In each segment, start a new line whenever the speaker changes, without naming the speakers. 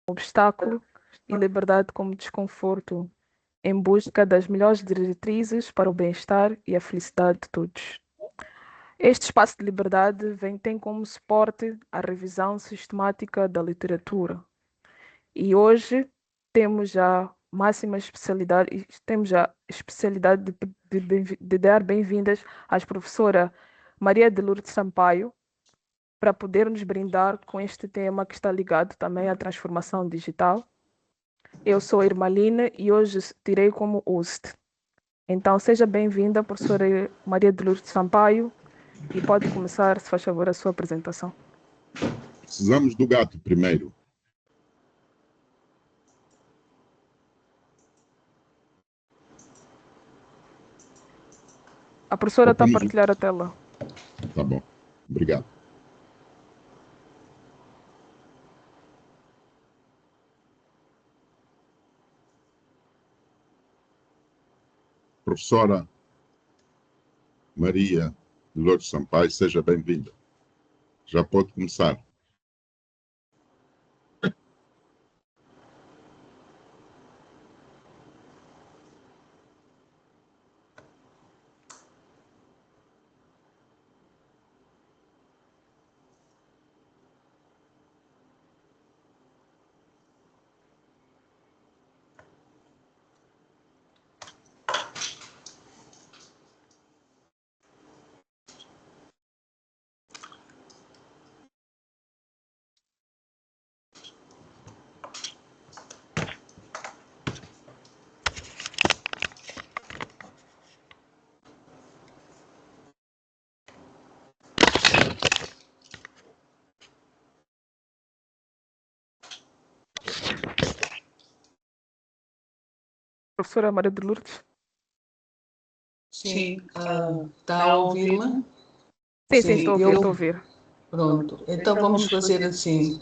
obstáculo e liberdade como desconforto, em busca das melhores diretrizes para o bem-estar e a felicidade de todos. Este espaço de liberdade tem como suporte a revisão sistemática da literatura. E hoje temos a máxima especialidade, temos a especialidade de dar bem-vindas à professora Maria de Lourdes Sampaio, para poder nos brindar com este tema que está ligado também à transformação digital. Eu sou a Irmalina e hoje terei como host. Então, seja bem-vinda, professora Maria de Lourdes Sampaio, e pode começar, se faz favor, a sua apresentação.
Precisamos do gato primeiro.
A professora está a partilhar a tela.
Tá bom, obrigado. Professora Maria de Lourdes Sampaio, seja bem-vinda. Já pode começar.
Professora Maria de Lourdes?
Sim, está a ouvir-me?
Sim, estou a ouvir.
Pronto, então vamos fazer assim.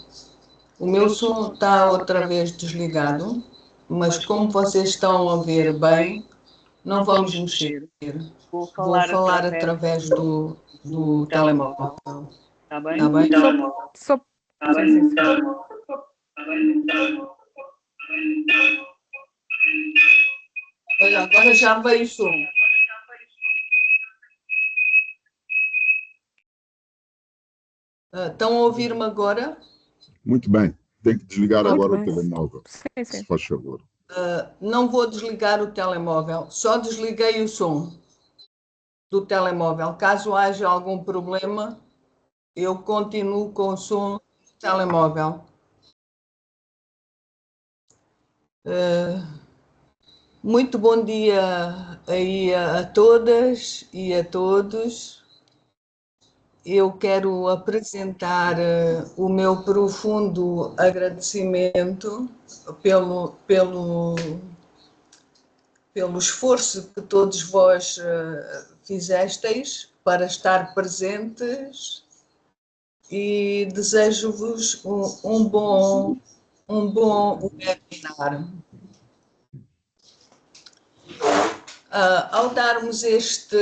O meu som está outra vez desligado, mas como vocês estão a ver bem, não vamos mexer. Vou falar através do telemóvel. Está bem? Está bem?
Sim.
Olha, agora já veio o som. Estão a ouvir-me agora?
Muito bem. Tem que desligar agora o telemóvel.
Sim.
Se faz favor.
Não vou desligar o telemóvel, só desliguei o som do telemóvel. Caso haja algum problema, eu continuo com o som do telemóvel. Muito bom dia aí a todas e a todos. Eu quero apresentar o meu profundo agradecimento pelo esforço que todos vós fizesteis para estar presentes e desejo-vos um bom webinar. Ao darmos este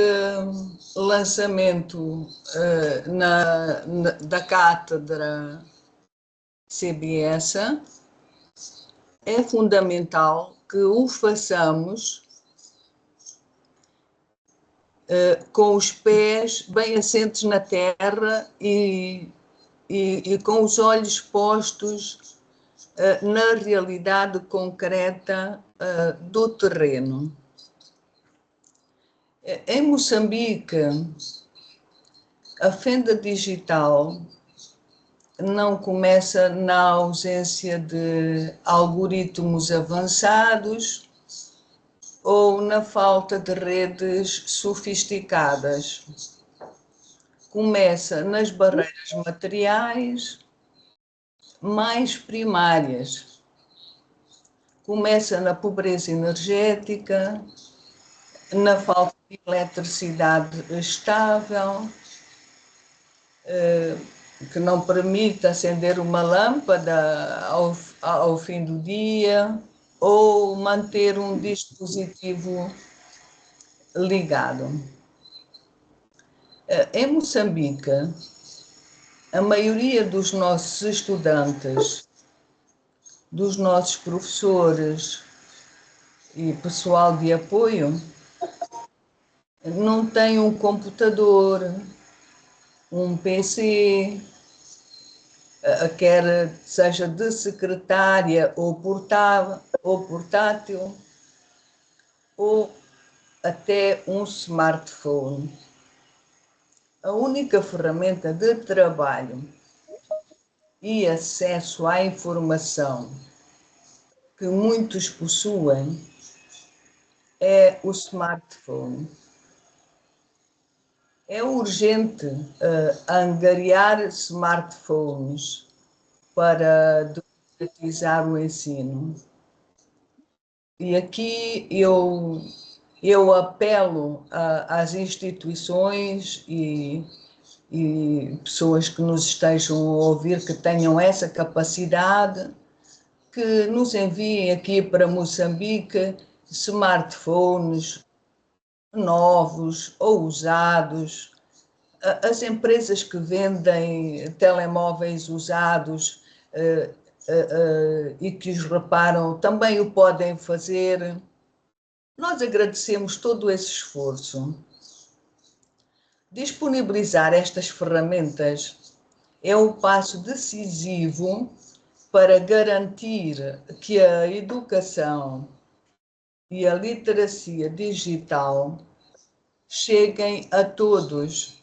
lançamento da cátedra CBS, é fundamental que o façamos com os pés bem assentes na terra e com os olhos postos na realidade concreta do terreno. Em Moçambique, a fenda digital não começa na ausência de algoritmos avançados ou na falta de redes sofisticadas. Começa nas barreiras materiais mais primárias. Começa na pobreza energética, na falta de eletricidade estável, que não permite acender uma lâmpada ao fim do dia ou manter um dispositivo ligado. Em Moçambique, a maioria dos nossos estudantes dos nossos professores e pessoal de apoio não tem um computador, um PC, quer seja de secretária ou portátil, ou até um smartphone. A única ferramenta de trabalho e acesso à informação que muitos possuem é o smartphone. É urgente angariar smartphones para democratizar o ensino. E aqui eu apelo às instituições e pessoas que nos estejam a ouvir, que tenham essa capacidade, que nos enviem aqui para Moçambique smartphones novos ou usados. As empresas que vendem telemóveis usados e que os reparam também o podem fazer. Nós agradecemos todo esse esforço. Disponibilizar estas ferramentas é um passo decisivo para garantir que a educação e a literacia digital cheguem a todos,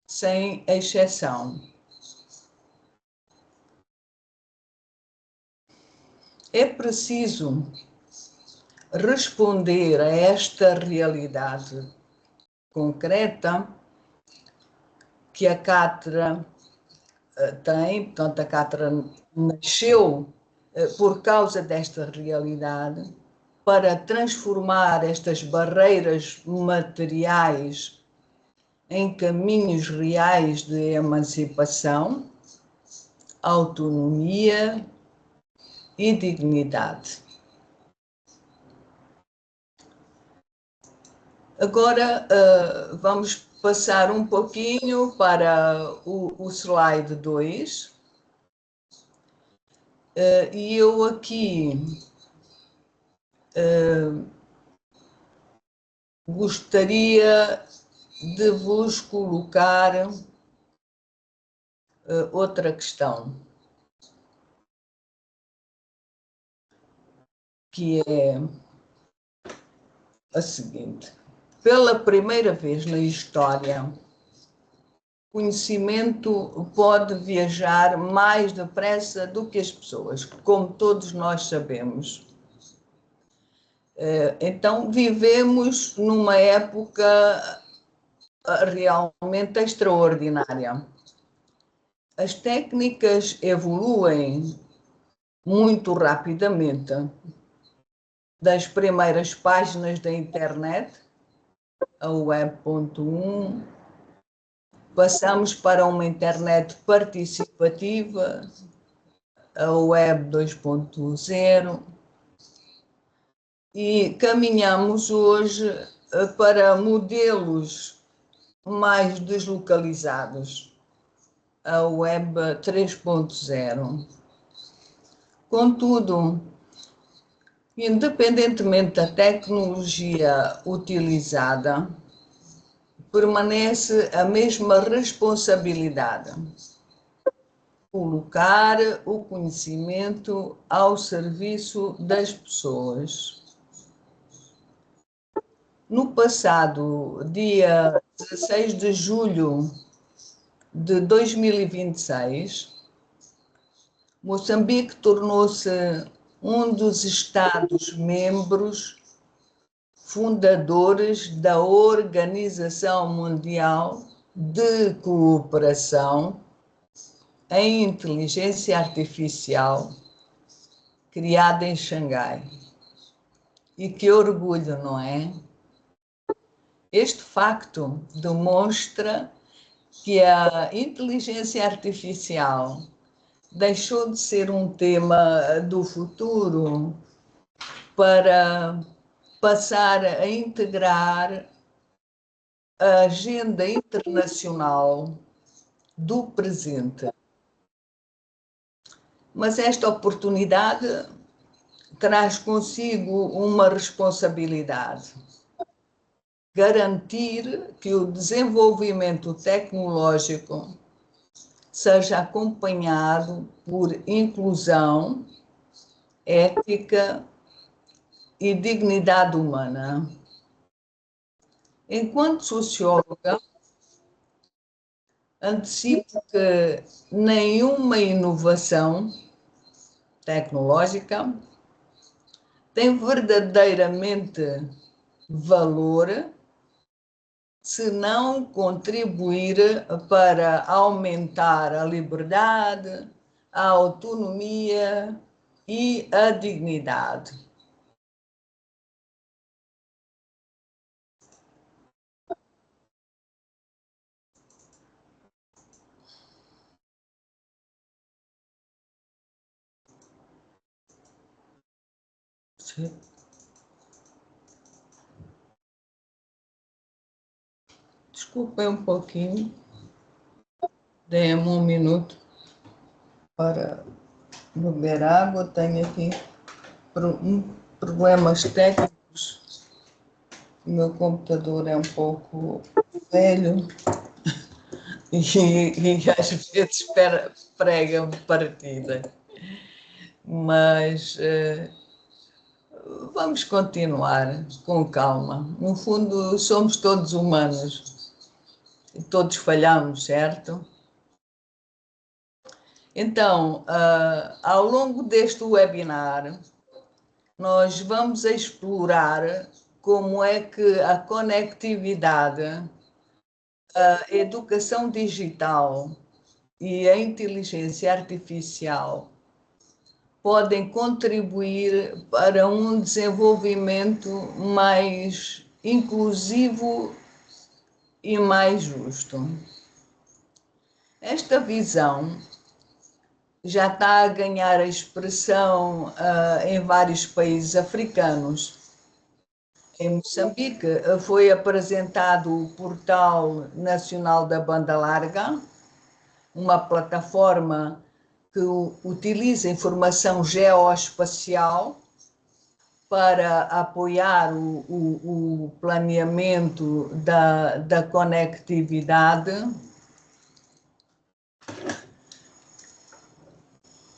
sem exceção. É preciso responder a esta realidade concreta que a Cátedra tem. Portanto, a Cátedra nasceu por causa desta realidade, para transformar estas barreiras materiais em caminhos reais de emancipação, autonomia e dignidade. Agora vamos passar um pouquinho para o slide 2. E eu aqui gostaria de vos colocar outra questão, que é a seguinte: pela primeira vez na história, o conhecimento pode viajar mais depressa do que as pessoas, como todos nós sabemos. Então, vivemos numa época realmente extraordinária. As técnicas evoluem muito rapidamente. Das primeiras páginas da internet, a Web.1, passamos para uma internet participativa, a Web 2.0, e caminhamos hoje para modelos mais deslocalizados, a Web 3.0. Contudo, independentemente da tecnologia utilizada, permanece a mesma responsabilidade: colocar o conhecimento ao serviço das pessoas. No passado, dia 16 de julho de 2026, Moçambique tornou-se um dos Estados-membros fundadores da Organização Mundial de Cooperação em Inteligência Artificial, criada em Xangai. E que orgulho, não é? Este facto demonstra que a inteligência artificial deixou de ser um tema do futuro para passar a integrar a agenda internacional do presente. Mas esta oportunidade traz consigo uma responsabilidade: garantir que o desenvolvimento tecnológico seja acompanhado por inclusão, ética e dignidade humana. Enquanto socióloga, antecipo que nenhuma inovação tecnológica tem verdadeiramente valor se não contribuir para aumentar a liberdade, a autonomia e a dignidade. Desculpem um pouquinho, dê-me um minuto para beber água. Tenho aqui problemas técnicos. O meu computador é um pouco velho e às vezes prega partida. Mas vamos continuar com calma. No fundo, somos todos humanos e todos falhamos, certo? Então, ao longo deste webinar, nós vamos explorar como é que a conectividade, a educação digital e a inteligência artificial podem contribuir para um desenvolvimento mais inclusivo e mais justo. Esta visão já está a ganhar expressão em vários países africanos. Em Moçambique foi apresentado o Portal Nacional da Banda Larga, uma plataforma que utiliza informação geoespacial para apoiar o planeamento da conectividade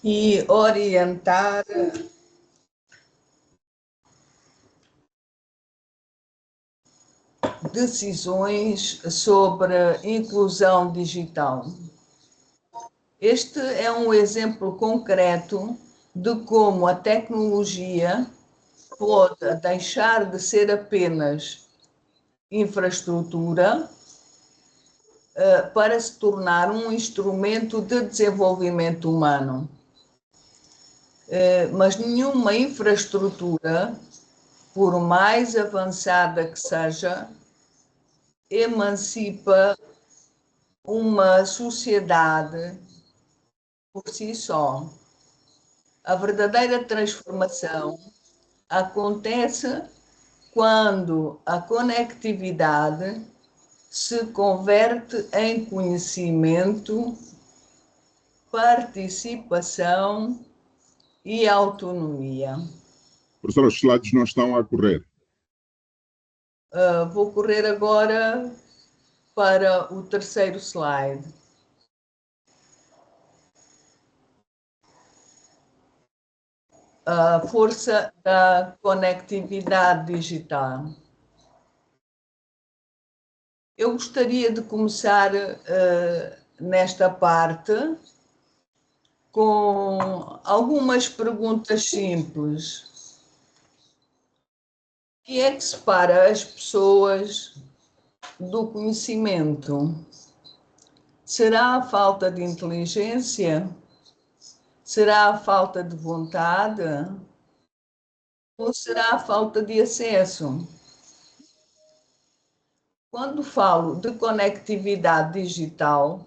e orientar decisões sobre inclusão digital. Este é um exemplo concreto de como a tecnologia pode deixar de ser apenas infraestrutura para se tornar um instrumento de desenvolvimento humano. Mas nenhuma infraestrutura, por mais avançada que seja, emancipa uma sociedade por si só. A verdadeira transformação acontece quando a conectividade se converte em conhecimento, participação e autonomia.
Professora, os slides não estão a correr.
Vou correr agora para o terceiro slide. A força da conectividade digital. Eu gostaria de começar nesta parte com algumas perguntas simples. O que é que separa as pessoas do conhecimento? Será a falta de inteligência? Será a falta de vontade? Ou será a falta de acesso? Quando falo de conectividade digital,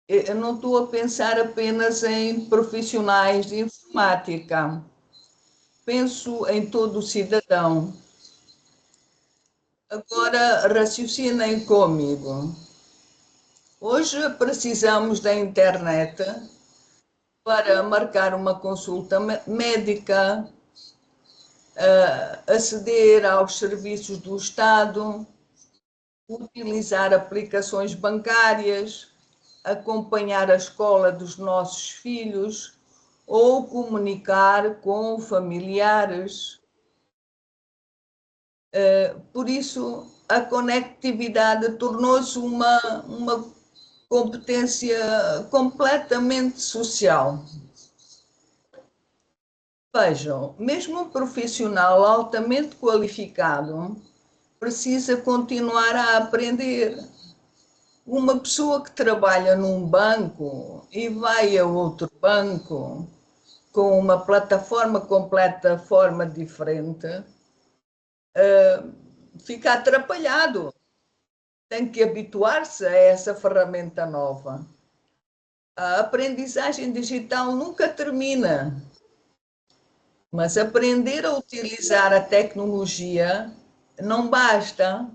eu não estou a pensar apenas em profissionais de informática. Penso em todo o cidadão. Agora, raciocinem comigo. Hoje precisamos da internet para marcar uma consulta médica, aceder aos serviços do Estado, utilizar aplicações bancárias, acompanhar a escola dos nossos filhos ou comunicar com familiares. Por isso, a conectividade tornou-se uma competência completamente social. Vejam, mesmo um profissional altamente qualificado precisa continuar a aprender. Uma pessoa que trabalha num banco e vai a outro banco com uma plataforma completa forma diferente, fica atrapalhado. Tem que habituar-se a essa ferramenta nova. A aprendizagem digital nunca termina, mas aprender a utilizar a tecnologia não basta.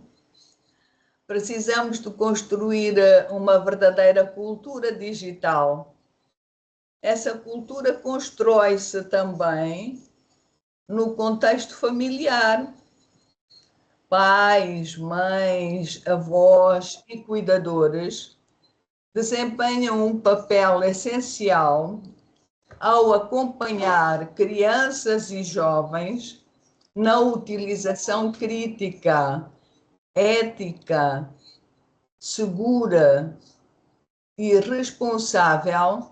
Precisamos de construir uma verdadeira cultura digital. Essa cultura constrói-se também no contexto familiar. Pais, mães, avós e cuidadores desempenham um papel essencial ao acompanhar crianças e jovens na utilização crítica, ética, segura e responsável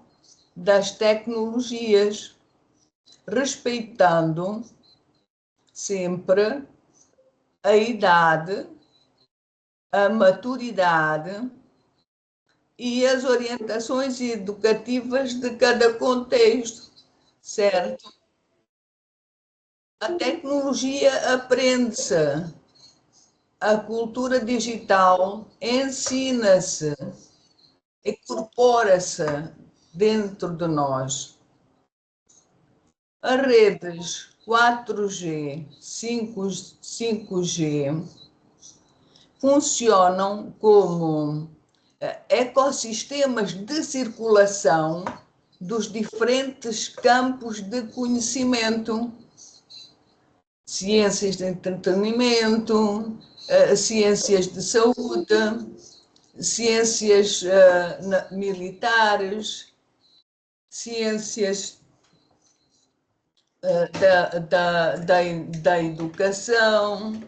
das tecnologias, respeitando sempre a idade, a maturidade e as orientações educativas de cada contexto, certo? A tecnologia aprende-se, a cultura digital ensina-se, incorpora-se dentro de nós. As redes 4G, 5G funcionam como ecossistemas de circulação dos diferentes campos de conhecimento, ciências de entretenimento, ciências de saúde, ciências militares, ciências da educação,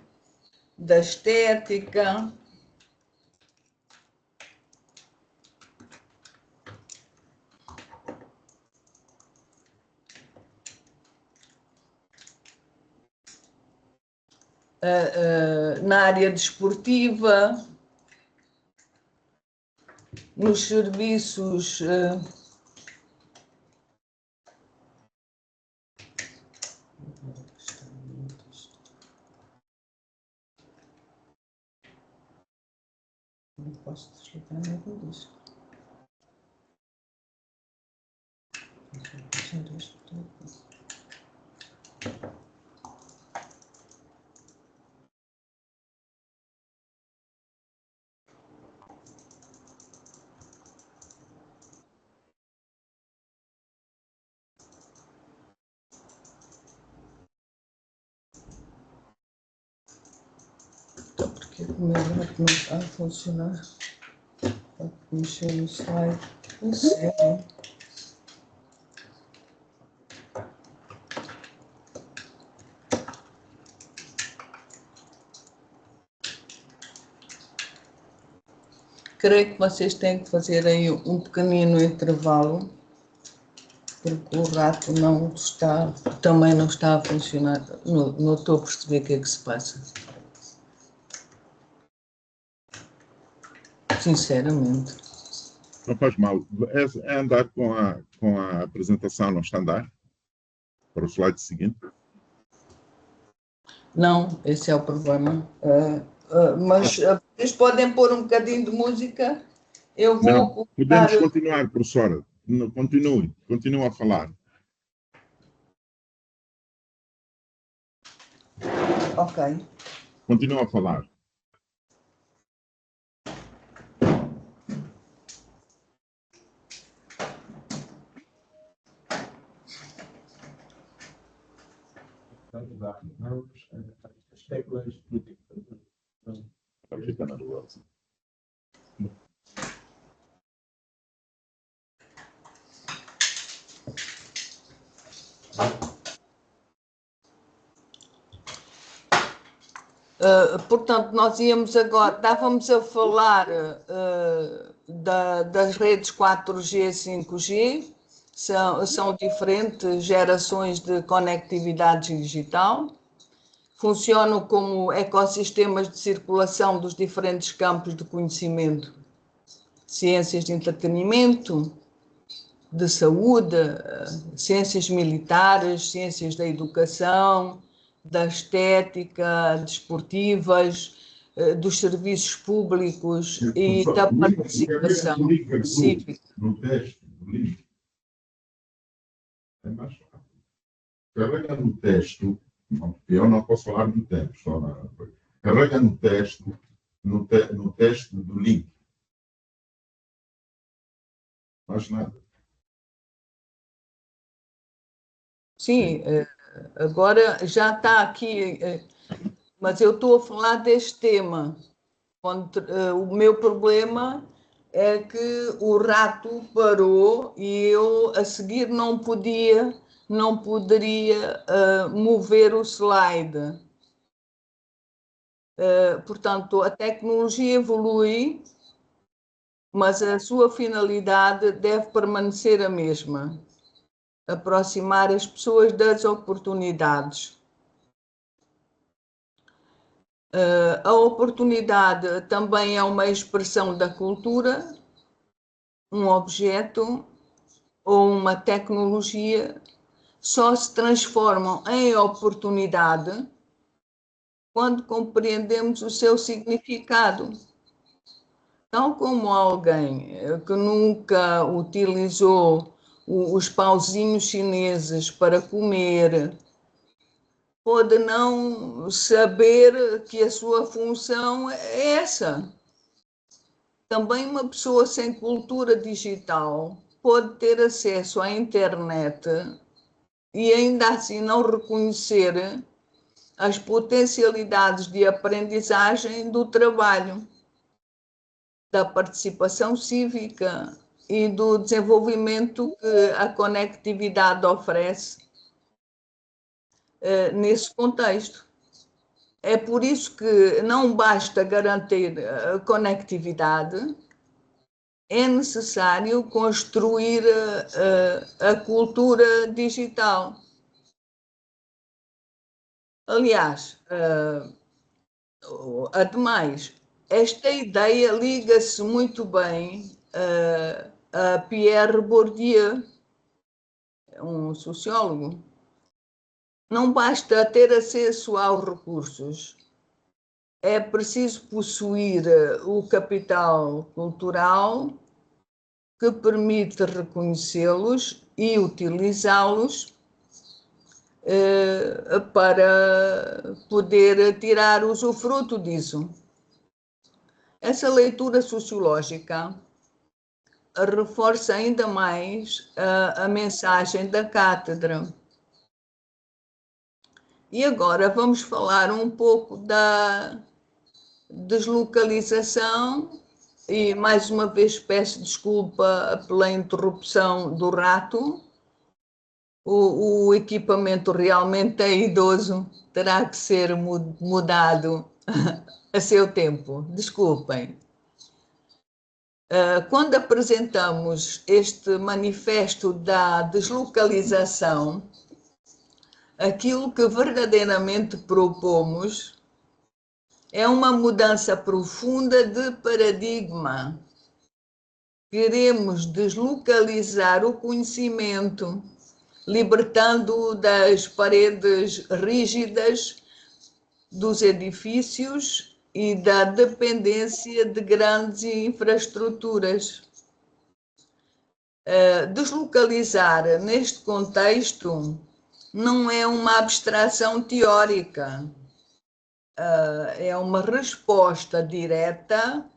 da estética. Na área desportiva, nos serviços não posso desligar nada disso. Então, porque o meu lado não está a funcionar? Pode mexer no slide. Não sei. Creio que vocês têm que fazer aí um pequenino intervalo, porque o rato também não está a funcionar. Não estou a perceber o que é que se passa. Sinceramente.
Não faz mal. É andar com a apresentação no standard para o slide seguinte.
Não, esse é o problema. Mas vocês podem pôr um bocadinho de música. Eu vou
Não,
ocupar...
podemos continuar, professora. Continue a falar.
Ok.
Continua a falar.
as teclas políticas.
Portanto, nós íamos agora, estávamos a falar das redes 4G e 5G, são diferentes gerações de conectividade digital, funcionam como ecossistemas de circulação dos diferentes campos de conhecimento, ciências de entretenimento, de saúde, ciências militares, ciências da educação, da estética, desportivas, dos serviços públicos e da participação cívica.
No texto, no link. É mais fácil. Carrega no texto, eu não posso falar no tempo, só carrega no texto, no texto do link. Mais nada.
Sim, agora já está aqui, mas eu estou a falar deste tema. O meu problema é que o rato parou e eu a seguir não poderia mover o slide. Portanto, a tecnologia evolui, mas a sua finalidade deve permanecer a mesma: aproximar as pessoas das oportunidades. A oportunidade também é uma expressão da cultura, um objeto ou uma tecnologia só se transformam em oportunidade quando compreendemos o seu significado. Tal como alguém que nunca utilizou os pauzinhos chineses para comer pode não saber que a sua função é essa. Também uma pessoa sem cultura digital pode ter acesso à internet e ainda assim não reconhecer as potencialidades de aprendizagem do trabalho, da participação cívica e do desenvolvimento que a conectividade oferece nesse contexto. É por isso que não basta garantir a conectividade, é necessário construir a cultura digital. Aliás, ademais, esta ideia liga-se muito bem a Pierre Bourdieu, um sociólogo. Não basta ter acesso aos recursos, é preciso possuir o capital cultural que permite reconhecê-los e utilizá-los para poder tirar usufruto disso. Essa leitura sociológica reforça ainda mais a mensagem da cátedra. E agora vamos falar um pouco da deslocalização e, mais uma vez, peço desculpa pela interrupção do rato. O equipamento realmente é idoso, terá que ser mudado a seu tempo. Desculpem. Quando apresentamos este manifesto da deslocalização, aquilo que verdadeiramente propomos é uma mudança profunda de paradigma. Queremos deslocalizar o conhecimento, libertando-o das paredes rígidas dos edifícios e da dependência de grandes infraestruturas. Deslocalizar, neste contexto, não é uma abstração teórica, é uma resposta direta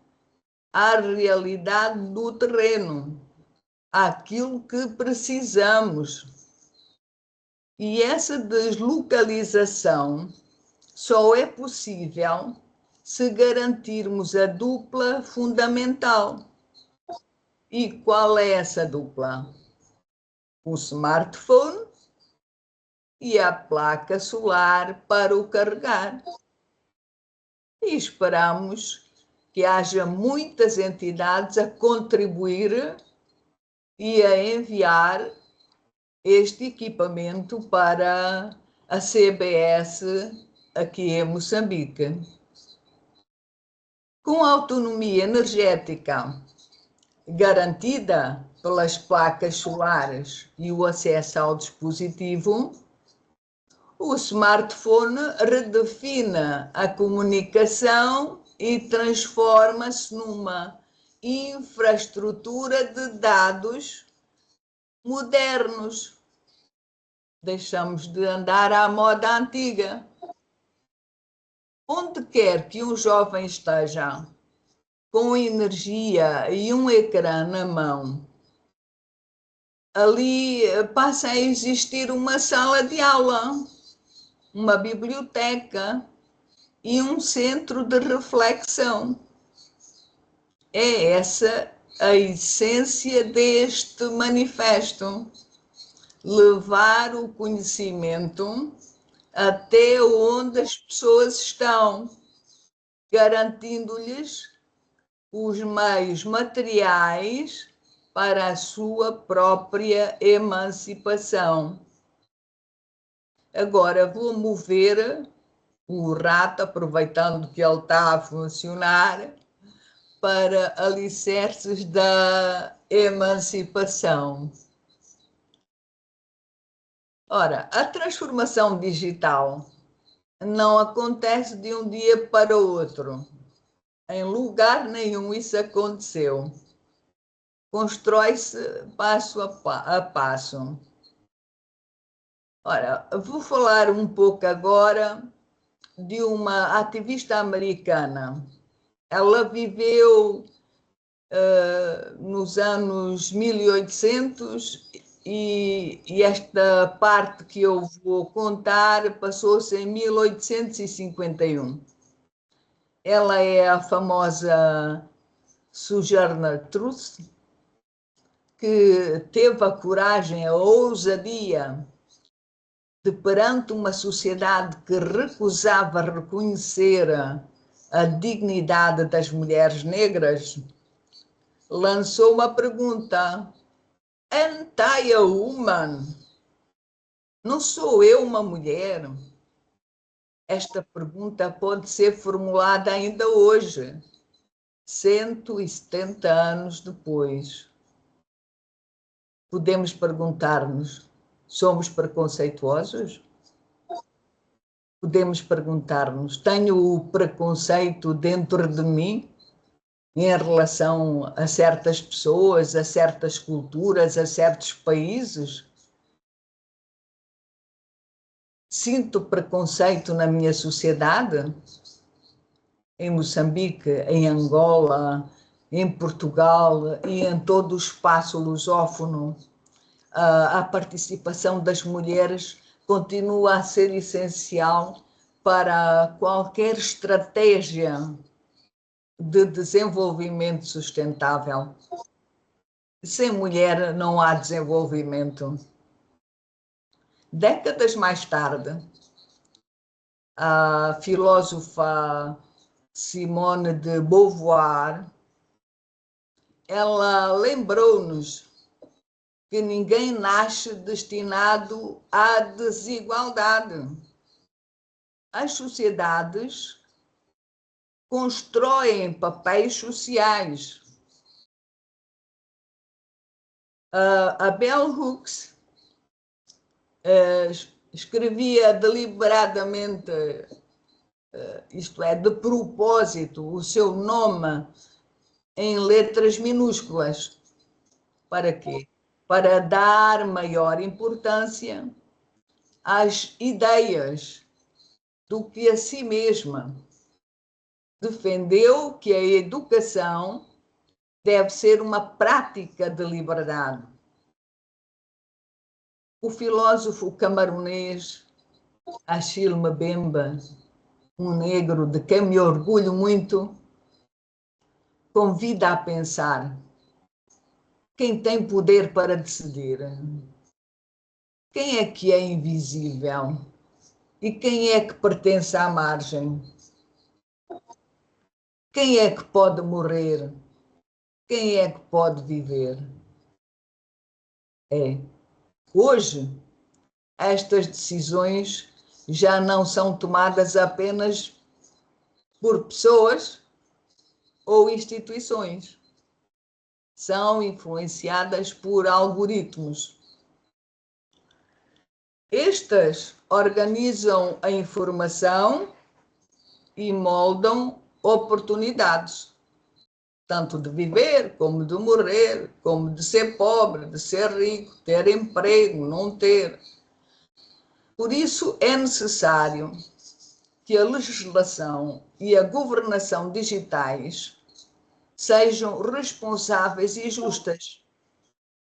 à realidade do terreno, àquilo que precisamos. E essa deslocalização só é possível se garantirmos a dupla fundamental. E qual é essa dupla? O smartphone e a placa solar para o carregar. E esperamos que haja muitas entidades a contribuir e a enviar este equipamento para a CBS aqui em Moçambique. Com a autonomia energética garantida pelas placas solares e o acesso ao dispositivo, o smartphone redefine a comunicação e transforma-se numa infraestrutura de dados modernos. Deixamos de andar à moda antiga. Onde quer que um jovem esteja com energia e um ecrã na mão, ali passa a existir uma sala de aula, uma biblioteca e um centro de reflexão. É essa a essência deste manifesto: levar o conhecimento até onde as pessoas estão, garantindo-lhes os meios materiais para a sua própria emancipação. Agora vou mover o rato, aproveitando que ele está a funcionar, para alicerces da emancipação. Ora, a transformação digital não acontece de um dia para o outro. Em lugar nenhum isso aconteceu. Constrói-se passo a passo. Ora, vou falar um pouco agora de uma ativista americana. Ela viveu nos anos 1800 e esta parte que eu vou contar passou-se em 1851. Ela é a famosa Sojourner Truth, que teve a coragem, a ousadia de, perante uma sociedade que recusava reconhecer a dignidade das mulheres negras, lançou uma pergunta: "Am I a woman?" Não sou eu uma mulher? Esta pergunta pode ser formulada ainda hoje, 170 anos depois. Podemos perguntar-nos: somos preconceituosos? Podemos perguntar-nos: tenho o preconceito dentro de mim em relação a certas pessoas, a certas culturas, a certos países? Sinto preconceito na minha sociedade? Em Moçambique, em Angola, em Portugal e em todo o espaço lusófono, a participação das mulheres continua a ser essencial para qualquer estratégia de desenvolvimento sustentável. Sem mulher não há desenvolvimento. Décadas mais tarde, a filósofa Simone de Beauvoir, ela lembrou-nos que ninguém nasce destinado à desigualdade. As sociedades constroem papéis sociais. A Bell Hooks escrevia deliberadamente, isto é, de propósito, o seu nome em letras minúsculas. Para quê? Para dar maior importância às ideias do que a si mesma. Defendeu que a educação deve ser uma prática de liberdade. o filósofo camarunês Achille Mbemba, um negro de quem me orgulho muito, convida a pensar: quem tem poder para decidir? Quem é que é invisível? E quem é que pertence à margem? Quem é que pode morrer? Quem é que pode viver? Hoje, estas decisões já não são tomadas apenas por pessoas ou instituições. São influenciadas por algoritmos. Estas organizam a informação e moldam oportunidades, tanto de viver, como de morrer, como de ser pobre, de ser rico, ter emprego, não ter. Por isso é necessário que a legislação e a governação digitais sejam responsáveis e justas.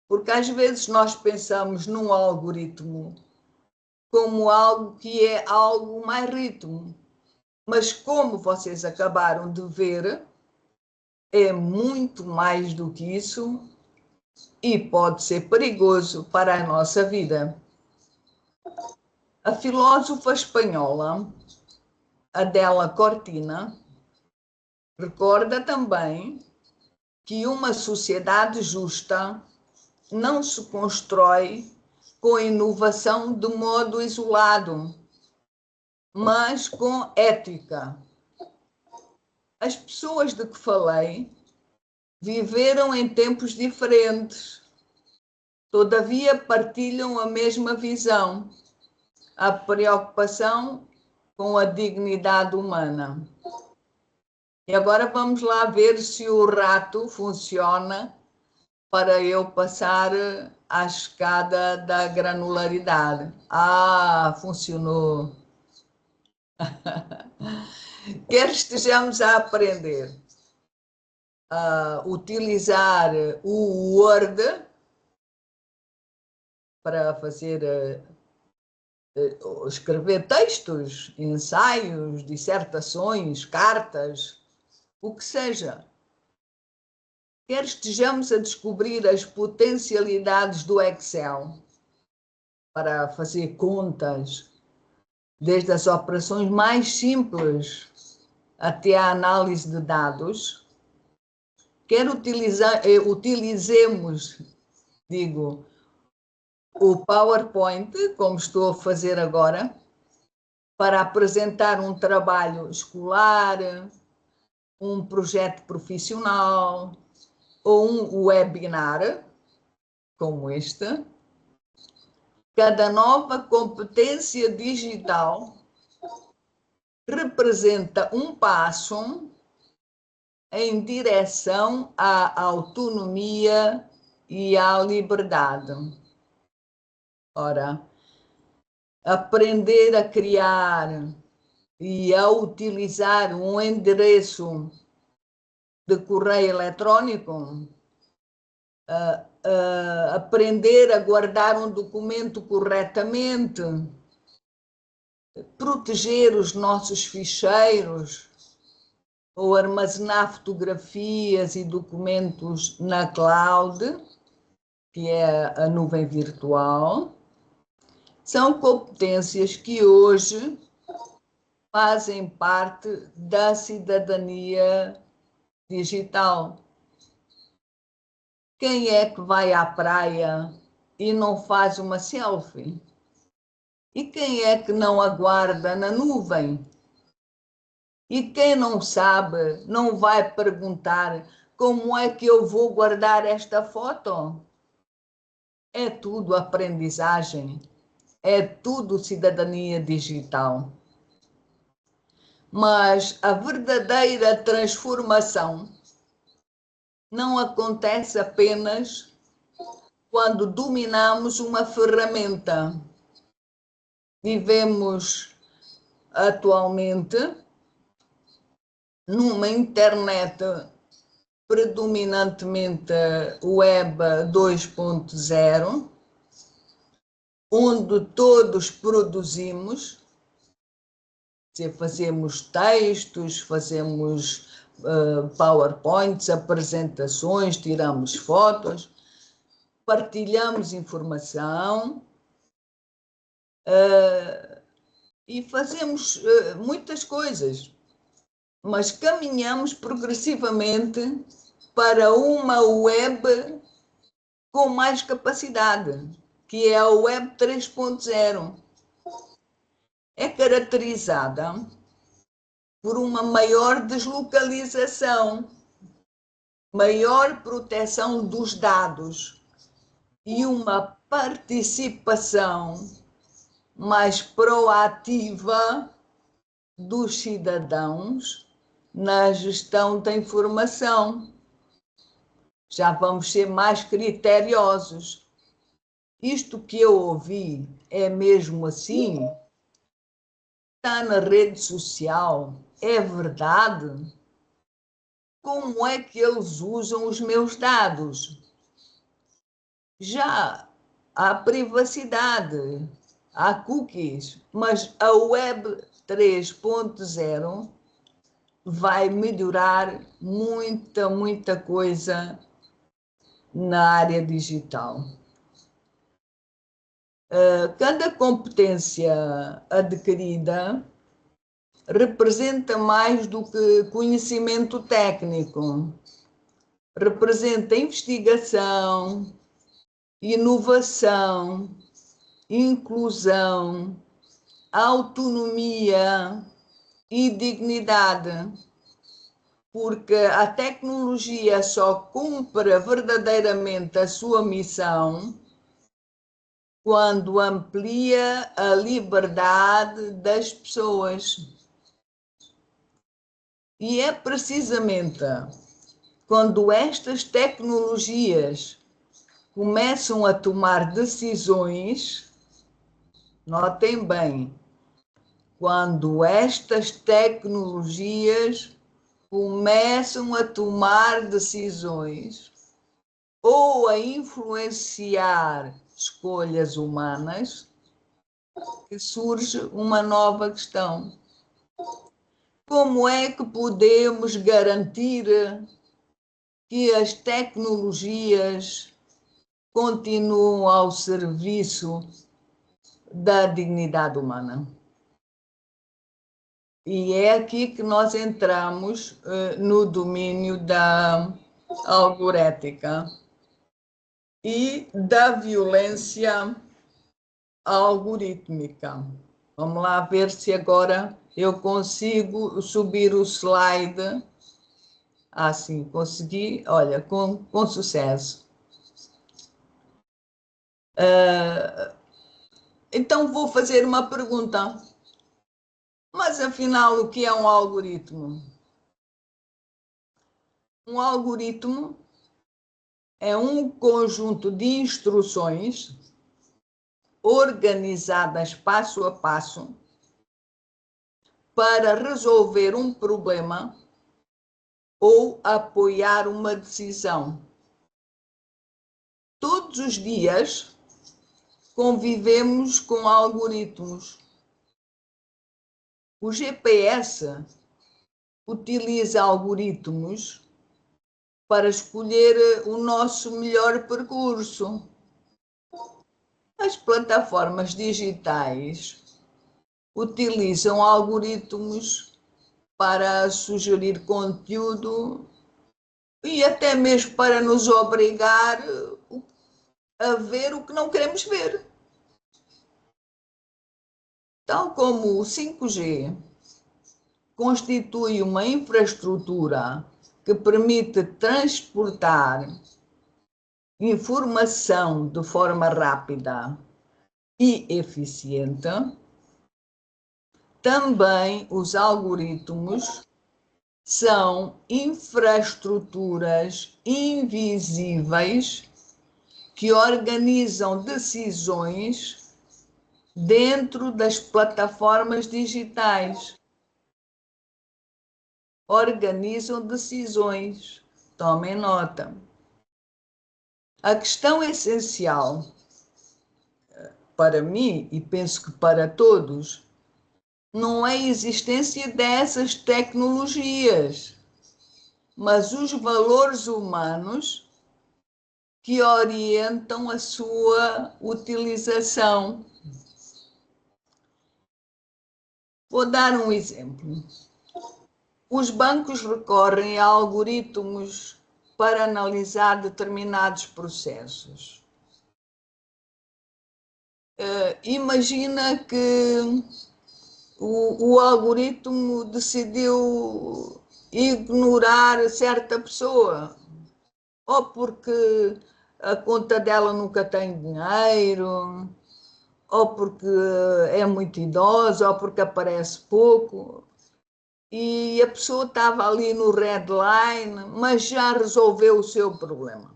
Porque às vezes nós pensamos num algoritmo como algo que é algo mais ritmo. Mas como vocês acabaram de ver, é muito mais do que isso e pode ser perigoso para a nossa vida. A filósofa espanhola Adela Cortina recorda também que uma sociedade justa não se constrói com inovação de modo isolado, mas com ética. As pessoas de que falei viveram em tempos diferentes, todavia partilham a mesma visão, a preocupação com a dignidade humana. E agora vamos lá ver se o rato funciona para eu passar à escada da granularidade. Ah, funcionou! Quer estejamos a aprender a utilizar o Word para fazer, escrever textos, ensaios, dissertações, cartas, o que seja. Quer estejamos a descobrir as potencialidades do Excel para fazer contas, desde as operações mais simples até a análise de dados, quer utilizemos, o PowerPoint, como estou a fazer agora, para apresentar um trabalho escolar, um projeto profissional ou um webinar, como este. Cada nova competência digital representa um passo em direção à autonomia e à liberdade. Ora, aprender a criar e a utilizar um endereço de correio eletrónico, aprender a guardar um documento corretamente, proteger os nossos ficheiros, ou armazenar fotografias e documentos na cloud, que é a nuvem virtual, são competências que hoje fazem parte da cidadania digital. Quem é que vai à praia e não faz uma selfie? E quem é que não aguarda na nuvem? E quem não sabe, não vai perguntar como é que eu vou guardar esta foto? É tudo aprendizagem, é tudo cidadania digital. Mas a verdadeira transformação não acontece apenas quando dominamos uma ferramenta. Vivemos atualmente numa internet predominantemente web 2.0, onde todos produzimos, se fazemos textos, fazemos PowerPoints, apresentações, tiramos fotos, partilhamos informação e fazemos muitas coisas, mas caminhamos progressivamente para uma web com mais capacidade, que é a Web 3.0. É caracterizada por uma maior deslocalização, maior proteção dos dados e uma participação mais proativa dos cidadãos na gestão da informação. Já vamos ser mais criteriosos. Isto que eu ouvi é mesmo assim? Está na rede social? É verdade? Como é que eles usam os meus dados? Já há privacidade, há cookies, mas a Web 3.0 vai melhorar muita coisa na área digital. Cada competência adquirida representa mais do que conhecimento técnico. Representa investigação, inovação, inclusão, autonomia e dignidade. Porque a tecnologia só cumpre verdadeiramente a sua missão quando amplia a liberdade das pessoas. E é precisamente quando estas tecnologias começam a tomar decisões, notem bem, quando estas tecnologias começam a tomar decisões ou a influenciar escolhas humanas, que surge uma nova questão. Como é que podemos garantir que as tecnologias continuam ao serviço da dignidade humana? E é aqui que nós entramos no domínio da algorética e da violência algorítmica. Vamos lá ver se agora eu consigo subir o slide. Ah, sim, consegui, olha, com sucesso. Então vou fazer uma pergunta. Mas afinal, o que é um algoritmo? Um algoritmo é um conjunto de instruções organizadas passo a passo para resolver um problema ou apoiar uma decisão. Todos os dias convivemos com algoritmos. O GPS utiliza algoritmos para escolher o nosso melhor percurso. As plataformas digitais utilizam algoritmos para sugerir conteúdo e até mesmo para nos obrigar a ver o que não queremos ver. Tal como o 5G constitui uma infraestrutura que permite transportar informação de forma rápida e eficiente, também os algoritmos são infraestruturas invisíveis que organizam decisões dentro das plataformas digitais. Organizam decisões. Tomem nota. A questão essencial para mim, e penso que para todos, não é a existência dessas tecnologias, mas os valores humanos que orientam a sua utilização. Vou dar um exemplo. Os bancos recorrem a algoritmos para analisar determinados processos. Imagina que o algoritmo decidiu ignorar certa pessoa, ou porque a conta dela nunca tem dinheiro, ou porque é muito idosa, ou porque aparece pouco, e a pessoa estava ali no red line, mas já resolveu o seu problema.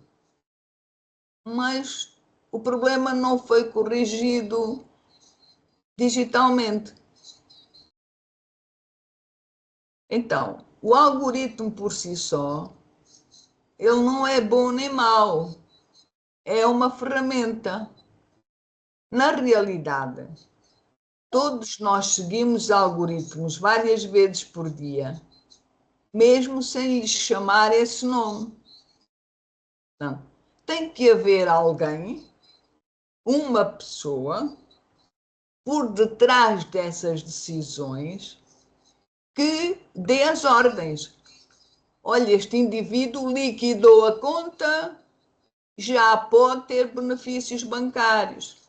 Mas o problema não foi corrigido digitalmente. Então, o algoritmo por si só, ele não é bom nem mau, é uma ferramenta. Na realidade, todos nós seguimos algoritmos várias vezes por dia, mesmo sem lhes chamar esse nome. Não. Tem que haver alguém, uma pessoa, por detrás dessas decisões que dê as ordens. Olha, este indivíduo liquidou a conta, já pode ter benefícios bancários.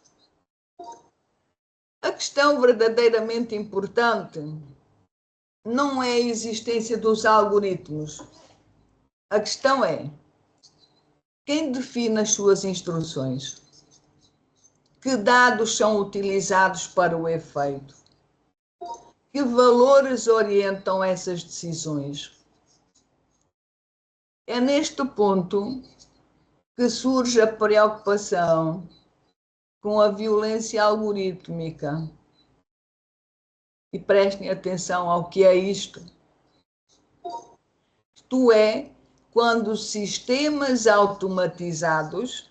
A questão verdadeiramente importante não é a existência dos algoritmos. A questão é quem define as suas instruções, que dados são utilizados para o efeito, que valores orientam essas decisões. É neste ponto que surge a preocupação com a violência algorítmica. E prestem atenção ao que é isto. Isto é, quando sistemas automatizados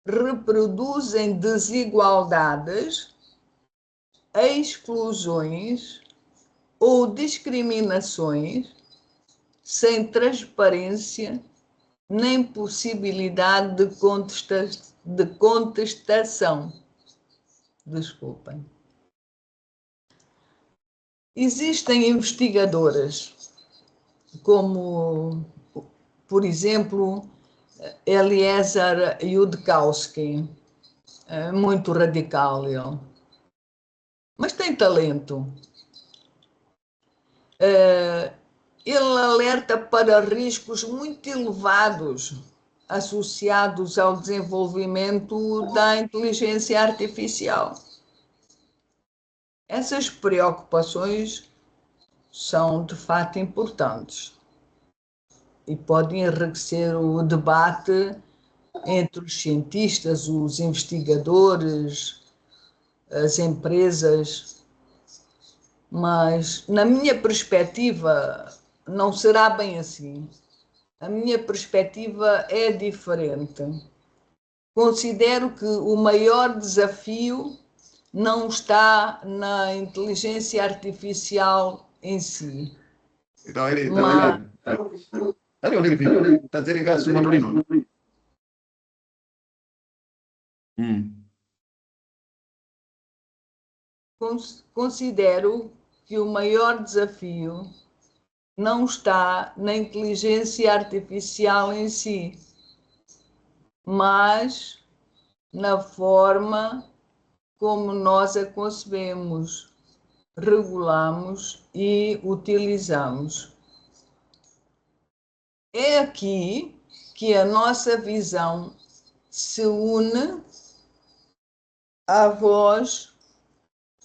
reproduzem desigualdades, exclusões ou discriminações sem transparência nem possibilidade de contestação. Desculpem. Existem investigadoras, como, por exemplo, Eliezer Yudkowsky, muito radical ele, mas tem talento. Ele alerta para riscos muito elevados associados ao desenvolvimento da inteligência artificial. Essas preocupações são, de fato, importantes e podem enriquecer o debate entre os cientistas, os investigadores, as empresas, mas, na minha perspectiva, não será bem assim. A minha perspectiva é diferente. Considero que o maior desafio não está na inteligência artificial em si. Considero que o maior desafio não está na inteligência artificial em si, mas na forma como nós a concebemos, regulamos e utilizamos. É aqui que a nossa visão se une à voz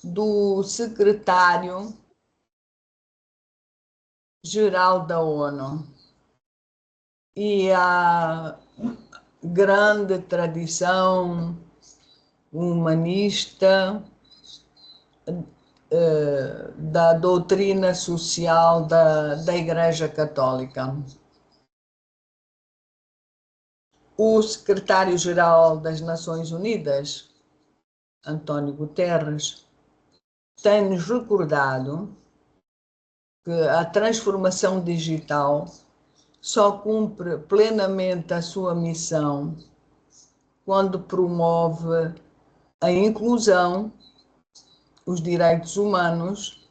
do secretário-geral da ONU e à grande tradição humanista da doutrina social da Igreja Católica. O secretário-geral das Nações Unidas António Guterres, tem-nos recordado que a transformação digital só cumpre plenamente a sua missão quando promove a inclusão, os direitos humanos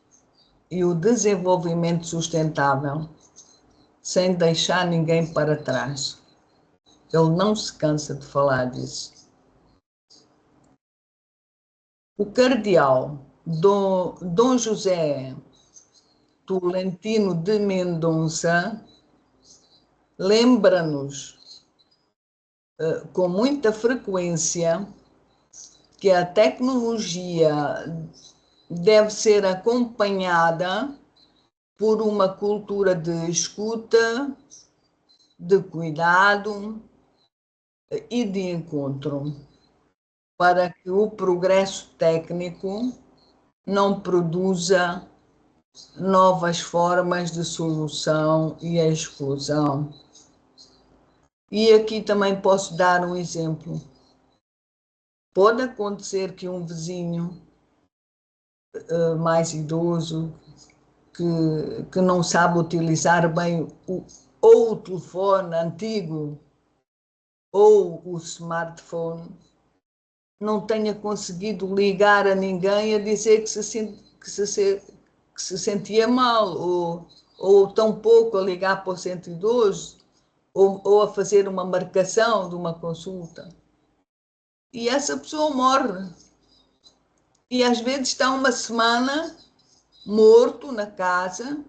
e o desenvolvimento sustentável, sem deixar ninguém para trás. Ele não se cansa de falar disso. O cardeal Dom José Tolentino de Mendonça lembra-nos com muita frequência que a tecnologia deve ser acompanhada por uma cultura de escuta, de cuidado e de encontro, para que o progresso técnico não produza novas formas de solução e exclusão. E aqui também posso dar um exemplo. Pode acontecer que um vizinho mais idoso, que não sabe utilizar bem ou o telefone antigo ou o smartphone, não tenha conseguido ligar a ninguém a dizer que se sentia mal, ou tão pouco a ligar para o 112, ou a fazer uma marcação de uma consulta. E essa pessoa morre. E às vezes está uma semana morto na casa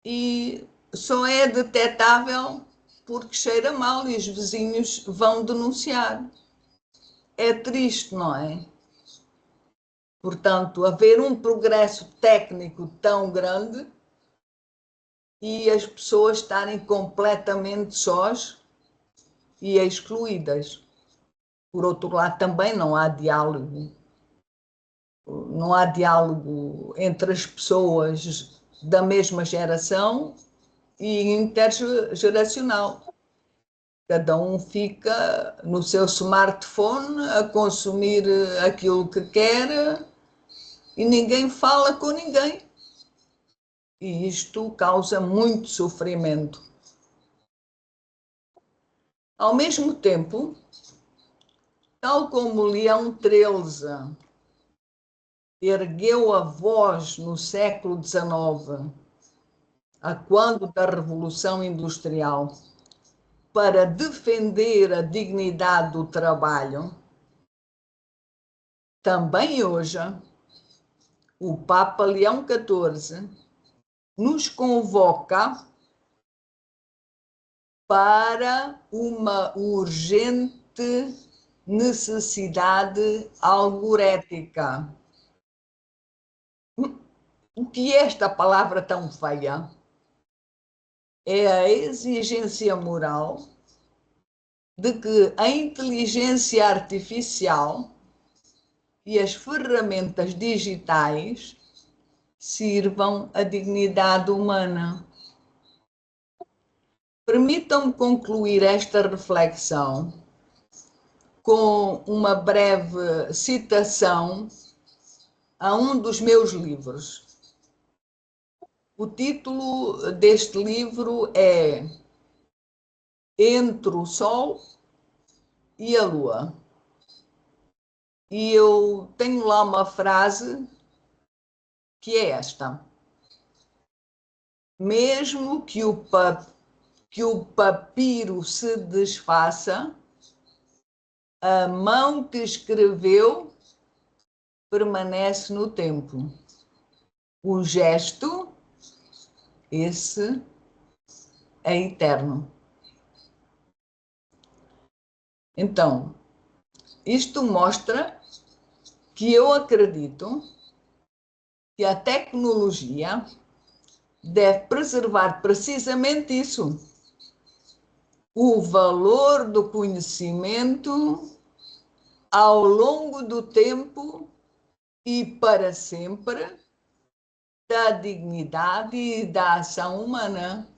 e só é detetável porque cheira mal e os vizinhos vão denunciar. É triste, não é? Portanto, haver um progresso técnico tão grande e as pessoas estarem completamente sós e excluídas. Por outro lado, também não há diálogo. Não há diálogo entre as pessoas da mesma geração e intergeracional. Cada um fica no seu smartphone a consumir aquilo que quer e ninguém fala com ninguém. E isto causa muito sofrimento. Ao mesmo tempo, tal como Leão XIII ergueu a voz no século XIX, a quando da Revolução Industrial, para defender a dignidade do trabalho, também hoje o Papa Leão XIV nos convoca para uma urgente necessidade algorética. O que é esta palavra tão feia? É a exigência moral de que a inteligência artificial e as ferramentas digitais sirvam à dignidade humana. Permitam-me concluir esta reflexão com uma breve citação a um dos meus livros. O título deste livro é Entre o Sol e a Lua. E eu tenho lá uma frase que é esta: mesmo que o papiro se desfaça, a mão que escreveu permanece no tempo. O gesto, esse é eterno. Então, isto mostra que eu acredito que a tecnologia deve preservar precisamente isso, o valor do conhecimento ao longo do tempo e para sempre da dignidade e da ação humana.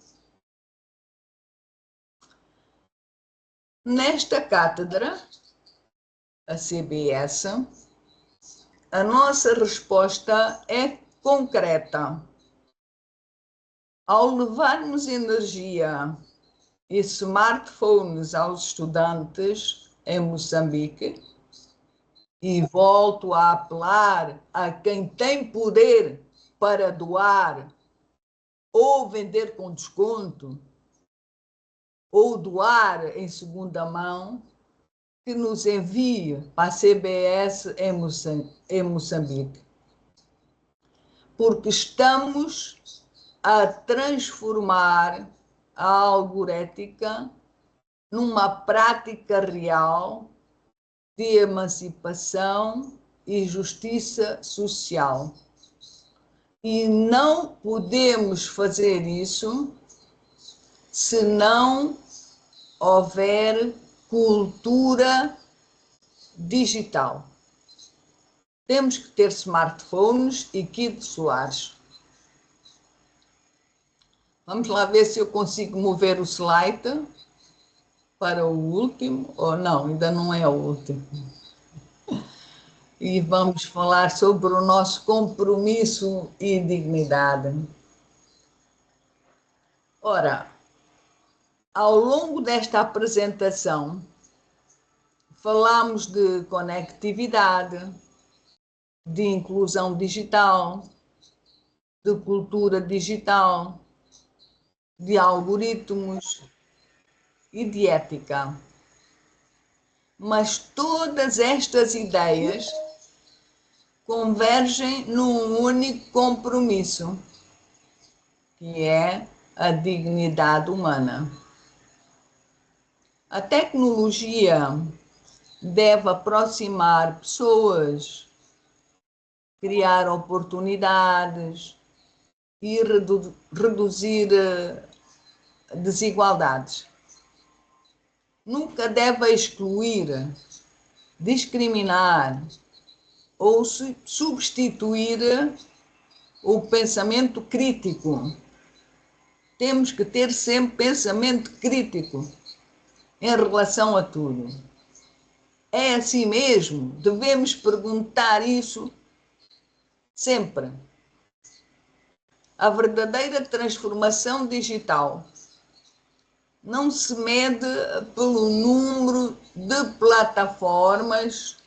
Nesta cátedra, a CBS, a nossa resposta é concreta. Ao levarmos energia e smartphones aos estudantes em Moçambique, e volto a apelar a quem tem poder para doar ou vender com desconto ou doar em segunda mão, que nos envie para a CBS em Moçambique. Porque estamos a transformar a algorética numa prática real de emancipação e justiça social. E não podemos fazer isso se não houver cultura digital. Temos que ter smartphones e kits solares. Vamos lá ver se eu consigo mover o slide para o último, ou não, ainda não é o último. E vamos falar sobre o nosso compromisso e dignidade. Ora, ao longo desta apresentação, falamos de conectividade, de inclusão digital, de cultura digital, de algoritmos e de ética. Mas todas estas ideias convergem num único compromisso, que é a dignidade humana. A tecnologia deve aproximar pessoas, criar oportunidades e reduzir desigualdades. Nunca deve excluir, discriminar ou substituir o pensamento crítico. Temos que ter sempre pensamento crítico em relação a tudo. É assim mesmo? Devemos perguntar isso sempre. A verdadeira transformação digital não se mede pelo número de plataformas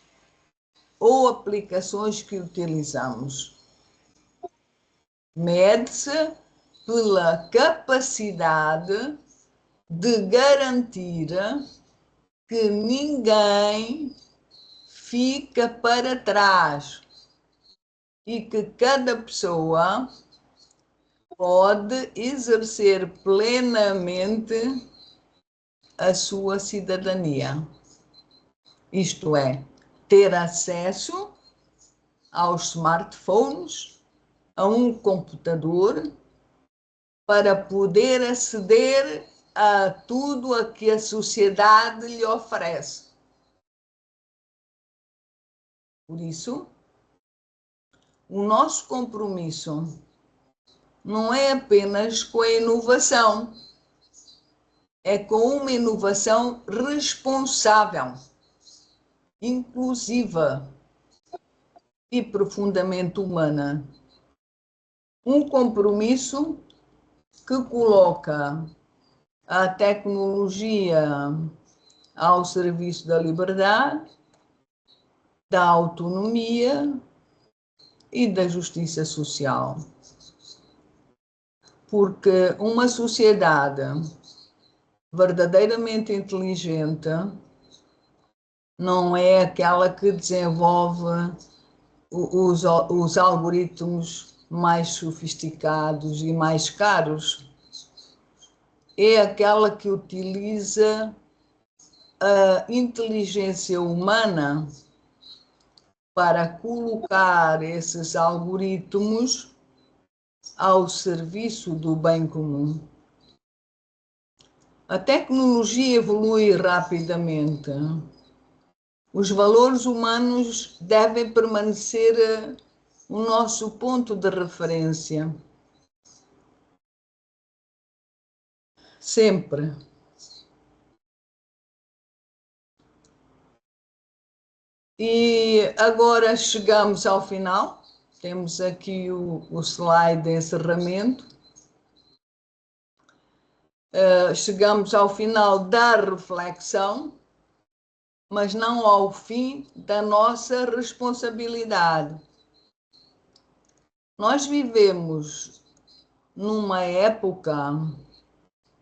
ou aplicações que utilizamos. Mede-se pela capacidade de garantir que ninguém fica para trás e que cada pessoa pode exercer plenamente a sua cidadania. Isto é, ter acesso aos smartphones, a um computador, para poder aceder a tudo a que a sociedade lhe oferece. Por isso, o nosso compromisso não é apenas com a inovação, é com uma inovação responsável, inclusiva e profundamente humana. Um compromisso que coloca a tecnologia ao serviço da liberdade, da autonomia e da justiça social. Porque uma sociedade verdadeiramente inteligente não é aquela que desenvolve os algoritmos mais sofisticados e mais caros. É aquela que utiliza a inteligência humana para colocar esses algoritmos ao serviço do bem comum. A tecnologia evolui rapidamente. Os valores humanos devem permanecer o nosso ponto de referência. Sempre. E agora chegamos ao final. Temos aqui o slide de encerramento. Chegamos ao final da reflexão, mas não ao fim da nossa responsabilidade. Nós vivemos numa época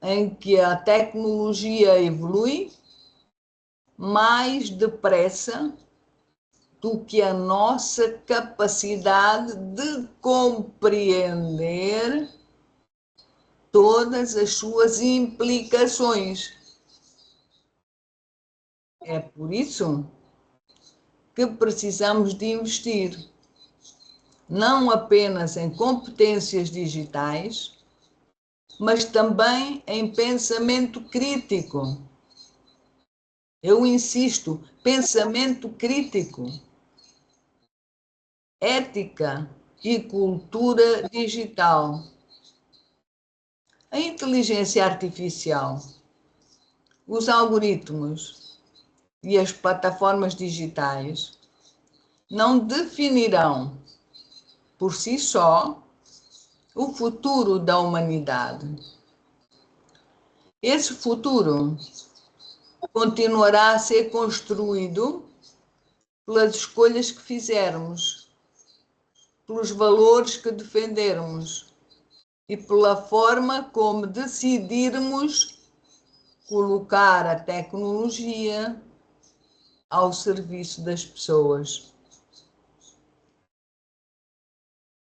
em que a tecnologia evolui mais depressa do que a nossa capacidade de compreender todas as suas implicações. É por isso que precisamos de investir, não apenas em competências digitais, mas também em pensamento crítico. Eu insisto, pensamento crítico, ética e cultura digital. A inteligência artificial, os algoritmos e as plataformas digitais não definirão por si só o futuro da humanidade. Esse futuro continuará a ser construído pelas escolhas que fizermos, pelos valores que defendermos e pela forma como decidirmos colocar a tecnologia ao serviço das pessoas.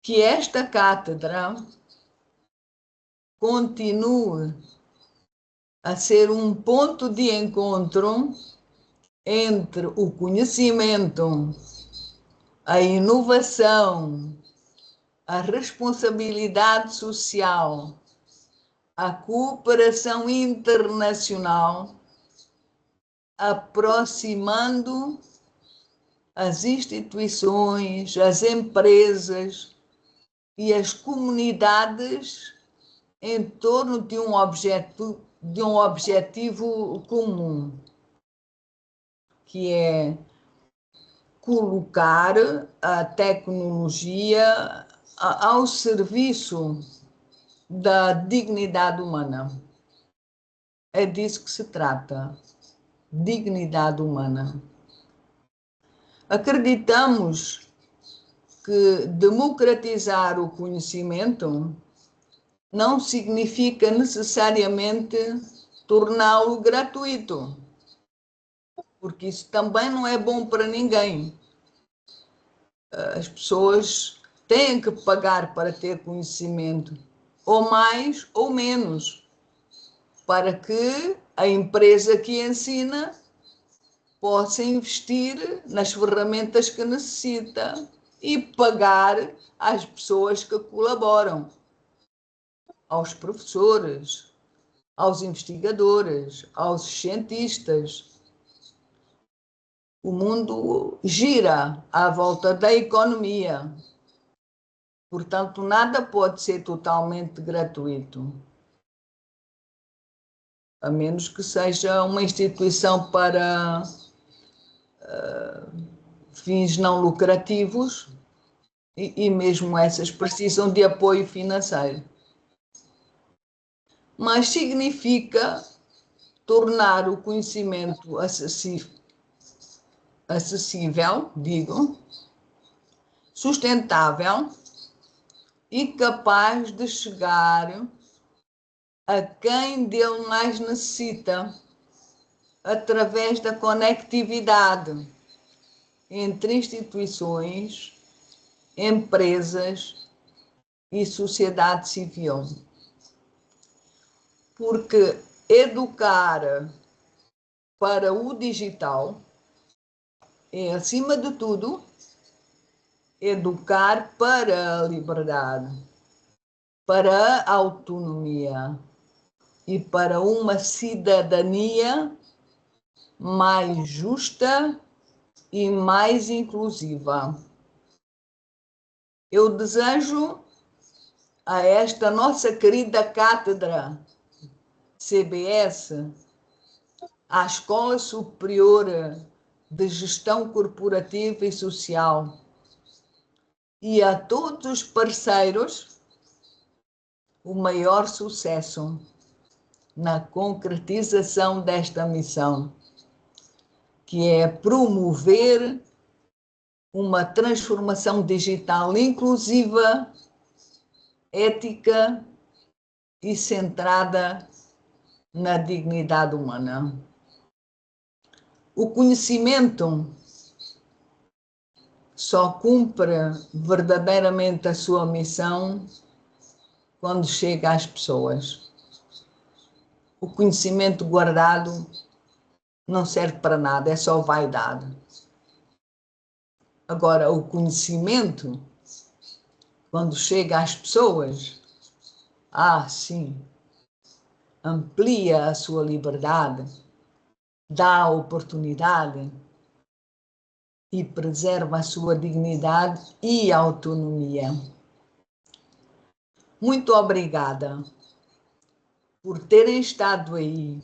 Que esta cátedra continue a ser um ponto de encontro entre o conhecimento, a inovação, a responsabilidade social, a cooperação internacional, aproximando as instituições, as empresas e as comunidades em torno de um objetivo comum, que é colocar a tecnologia ao serviço da dignidade humana. É disso que se trata, dignidade humana. Acreditamos que democratizar o conhecimento não significa necessariamente torná-lo gratuito, porque isso também não é bom para ninguém. As pessoas têm que pagar para ter conhecimento, ou mais ou menos, para que a empresa que ensina possa investir nas ferramentas que necessita e pagar às pessoas que colaboram, aos professores, aos investigadores, aos cientistas. O mundo gira à volta da economia. Portanto, nada pode ser totalmente gratuito, a menos que seja uma instituição para fins não lucrativos, e mesmo essas precisam de apoio financeiro. Mas significa tornar o conhecimento acessível, sustentável e capaz de chegar a quem dele mais necessita, através da conectividade entre instituições, empresas e sociedade civil. Porque educar para o digital é, acima de tudo, educar para a liberdade, para a autonomia e para uma cidadania mais justa e mais inclusiva. Eu desejo a esta nossa querida cátedra CBS, à Escola Superior de gestão corporativa e social e a todos os parceiros o maior sucesso na concretização desta missão, que é promover uma transformação digital inclusiva, ética e centrada na dignidade humana. O conhecimento só cumpre verdadeiramente a sua missão quando chega às pessoas. O conhecimento guardado não serve para nada, é só vaidade. Agora, o conhecimento, quando chega às pessoas, sim, amplia a sua liberdade, dá oportunidade e preserva a sua dignidade e autonomia. Muito obrigada por terem estado aí,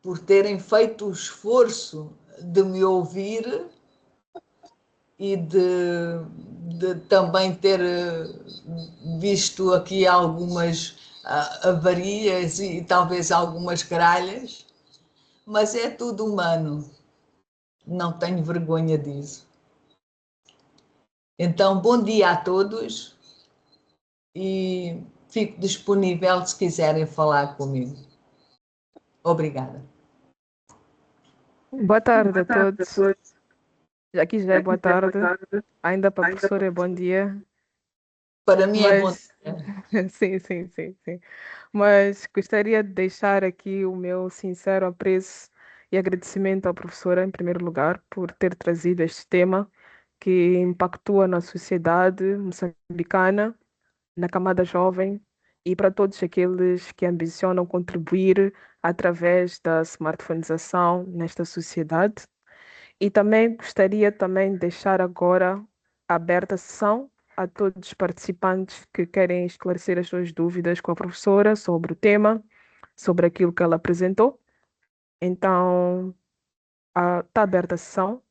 por terem feito o esforço de me ouvir e de também ter visto aqui algumas avarias e talvez algumas gralhas, mas é tudo humano, não tenho vergonha disso. Então, bom dia a todos e fico disponível se quiserem falar comigo. Obrigada.
Boa tarde a todos. Aqui já é boa tarde. Ainda para a professora é bom dia.
Para mim é bom
dia. Sim. Mas gostaria de deixar aqui o meu sincero apreço e agradecimento à professora, em primeiro lugar, por ter trazido este tema que impactua na sociedade moçambicana, na camada jovem e para todos aqueles que ambicionam contribuir através da smartphonização nesta sociedade. E também gostaria de deixar agora aberta a sessão a todos os participantes que querem esclarecer as suas dúvidas com a professora sobre o tema, sobre aquilo que ela apresentou. Então, está aberta a sessão.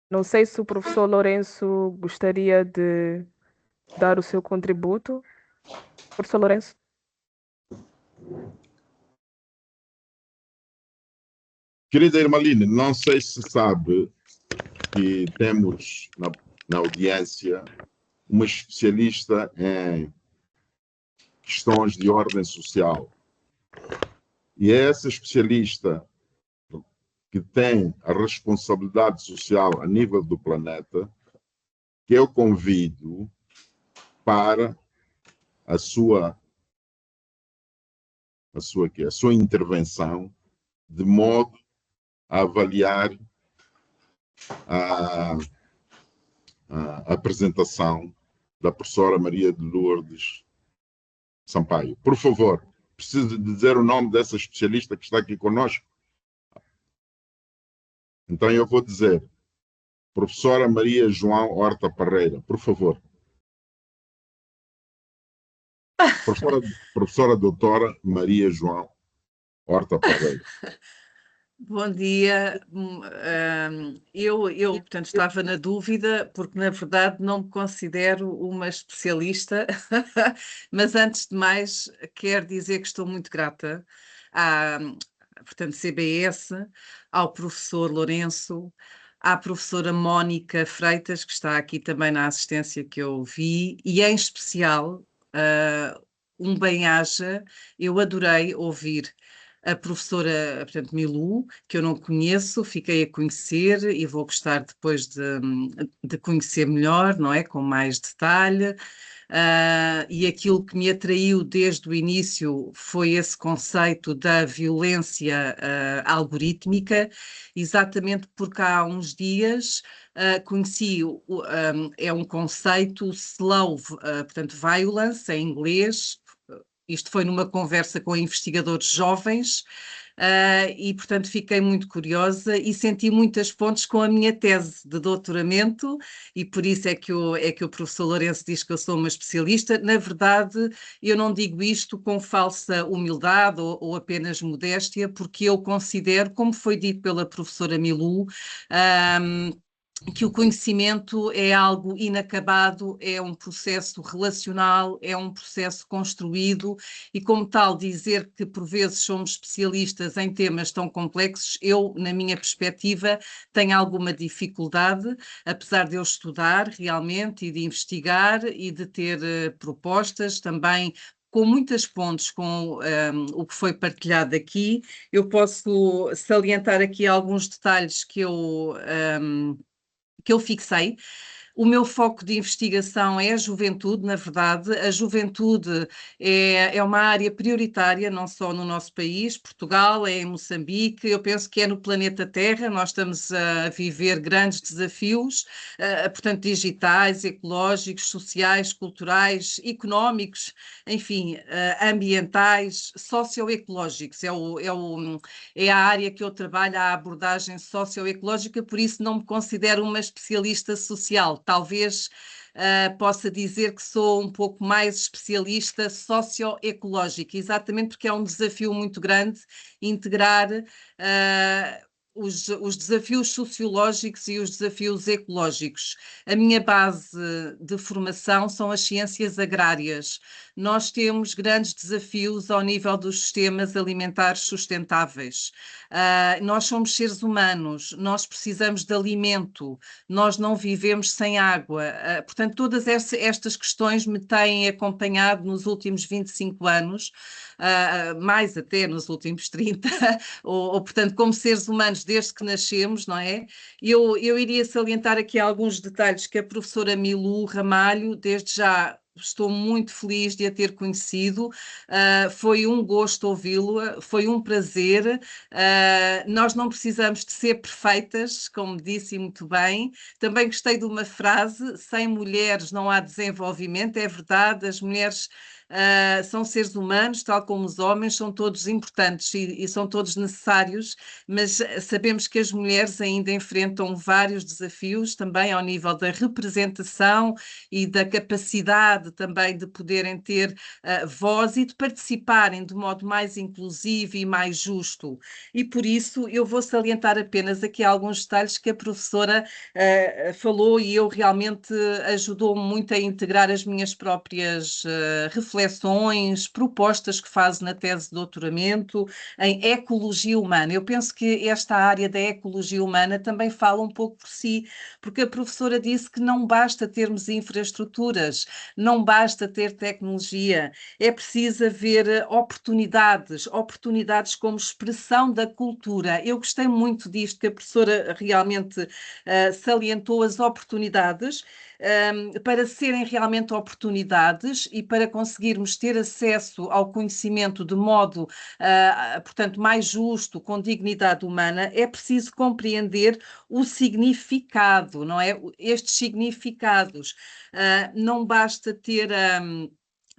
Não sei se o professor Lourenço gostaria de dar o seu contributo. Professor Lourenço?
Querida Irmaline, não sei se sabe que temos na audiência uma especialista em questões de ordem social. E é essa especialista que tem a responsabilidade social a nível do planeta que eu convido para a sua intervenção, de modo a avaliar a apresentação da professora Maria de Lourdes Sampaio. Por favor, preciso dizer o nome dessa especialista que está aqui conosco. Então eu vou dizer, professora Maria João Horta Parreira, por favor. Professora doutora Maria João Horta Parreira.
Bom dia. Portanto, estava na dúvida, porque na verdade não me considero uma especialista, mas antes de mais quero dizer que estou muito grata à, portanto, CBS, ao professor Lourenço, à professora Mónica Freitas, que está aqui também na assistência que eu vi, e em especial, um bem-aja, eu adorei ouvir a professora, portanto, Milu, que eu não conheço, fiquei a conhecer e vou gostar depois de conhecer melhor, não é? Com mais detalhe. E aquilo que me atraiu desde o início foi esse conceito da violência algorítmica, exatamente porque há uns dias conheci, é um conceito slow, portanto, violence em inglês. Isto foi numa conversa com investigadores jovens e, portanto, fiquei muito curiosa e senti muitas pontes com a minha tese de doutoramento, e por isso é que o professor Lourenço diz que eu sou uma especialista. Na verdade, eu não digo isto com falsa humildade ou apenas modéstia, porque eu considero, como foi dito pela professora Milu, que o conhecimento é algo inacabado, é um processo relacional, é um processo construído, e como tal dizer que por vezes somos especialistas em temas tão complexos, eu, na minha perspectiva, tenho alguma dificuldade, apesar de eu estudar realmente e de investigar e de ter propostas também com muitas pontes com o que foi partilhado aqui. Eu posso salientar aqui alguns detalhes que eu fixei. O meu foco de investigação é a juventude, na verdade. A juventude é uma área prioritária, não só no nosso país, Portugal, é em Moçambique, eu penso que é no planeta Terra. Nós estamos a viver grandes desafios, portanto, digitais, ecológicos, sociais, culturais, económicos, enfim, ambientais, socioecológicos. É a área que eu trabalho, a abordagem socioecológica, por isso não me considero uma especialista social. Talvez possa dizer que sou um pouco mais especialista socioecológica, exatamente porque é um desafio muito grande integrar os desafios sociológicos e os desafios ecológicos. A minha base de formação são as ciências agrárias. Nós temos grandes desafios ao nível dos sistemas alimentares sustentáveis. Nós somos seres humanos, nós precisamos de alimento, nós não vivemos sem água. Portanto, todas estas questões me têm acompanhado nos últimos 25 anos, mais até nos últimos 30, portanto, como seres humanos desde que nascemos, não é? Eu iria salientar aqui alguns detalhes que a professora Milu Ramalho, desde já, estou muito feliz de a ter conhecido, foi um gosto ouvi-la, foi um prazer. Nós não precisamos de ser perfeitas, como disse muito bem. Também gostei de uma frase: sem mulheres não há desenvolvimento. É verdade, as mulheres são seres humanos, tal como os homens, são todos importantes e são todos necessários, mas sabemos que as mulheres ainda enfrentam vários desafios também ao nível da representação e da capacidade também de poderem ter voz e de participarem de modo mais inclusivo e mais justo. E por isso eu vou salientar apenas aqui alguns detalhes que a professora falou, e eu realmente ajudou-me muito a integrar as minhas próprias reflexões, propostas que faço na tese de doutoramento em ecologia humana. Eu penso que esta área da ecologia humana também fala um pouco por si, porque a professora disse que não basta termos infraestruturas, não basta ter tecnologia, é preciso haver oportunidades como expressão da cultura. Eu gostei muito disto, que a professora realmente salientou as oportunidades, para serem realmente oportunidades e para conseguirmos ter acesso ao conhecimento de modo, portanto, mais justo, com dignidade humana, é preciso compreender o significado, não é? Estes significados. Não basta ter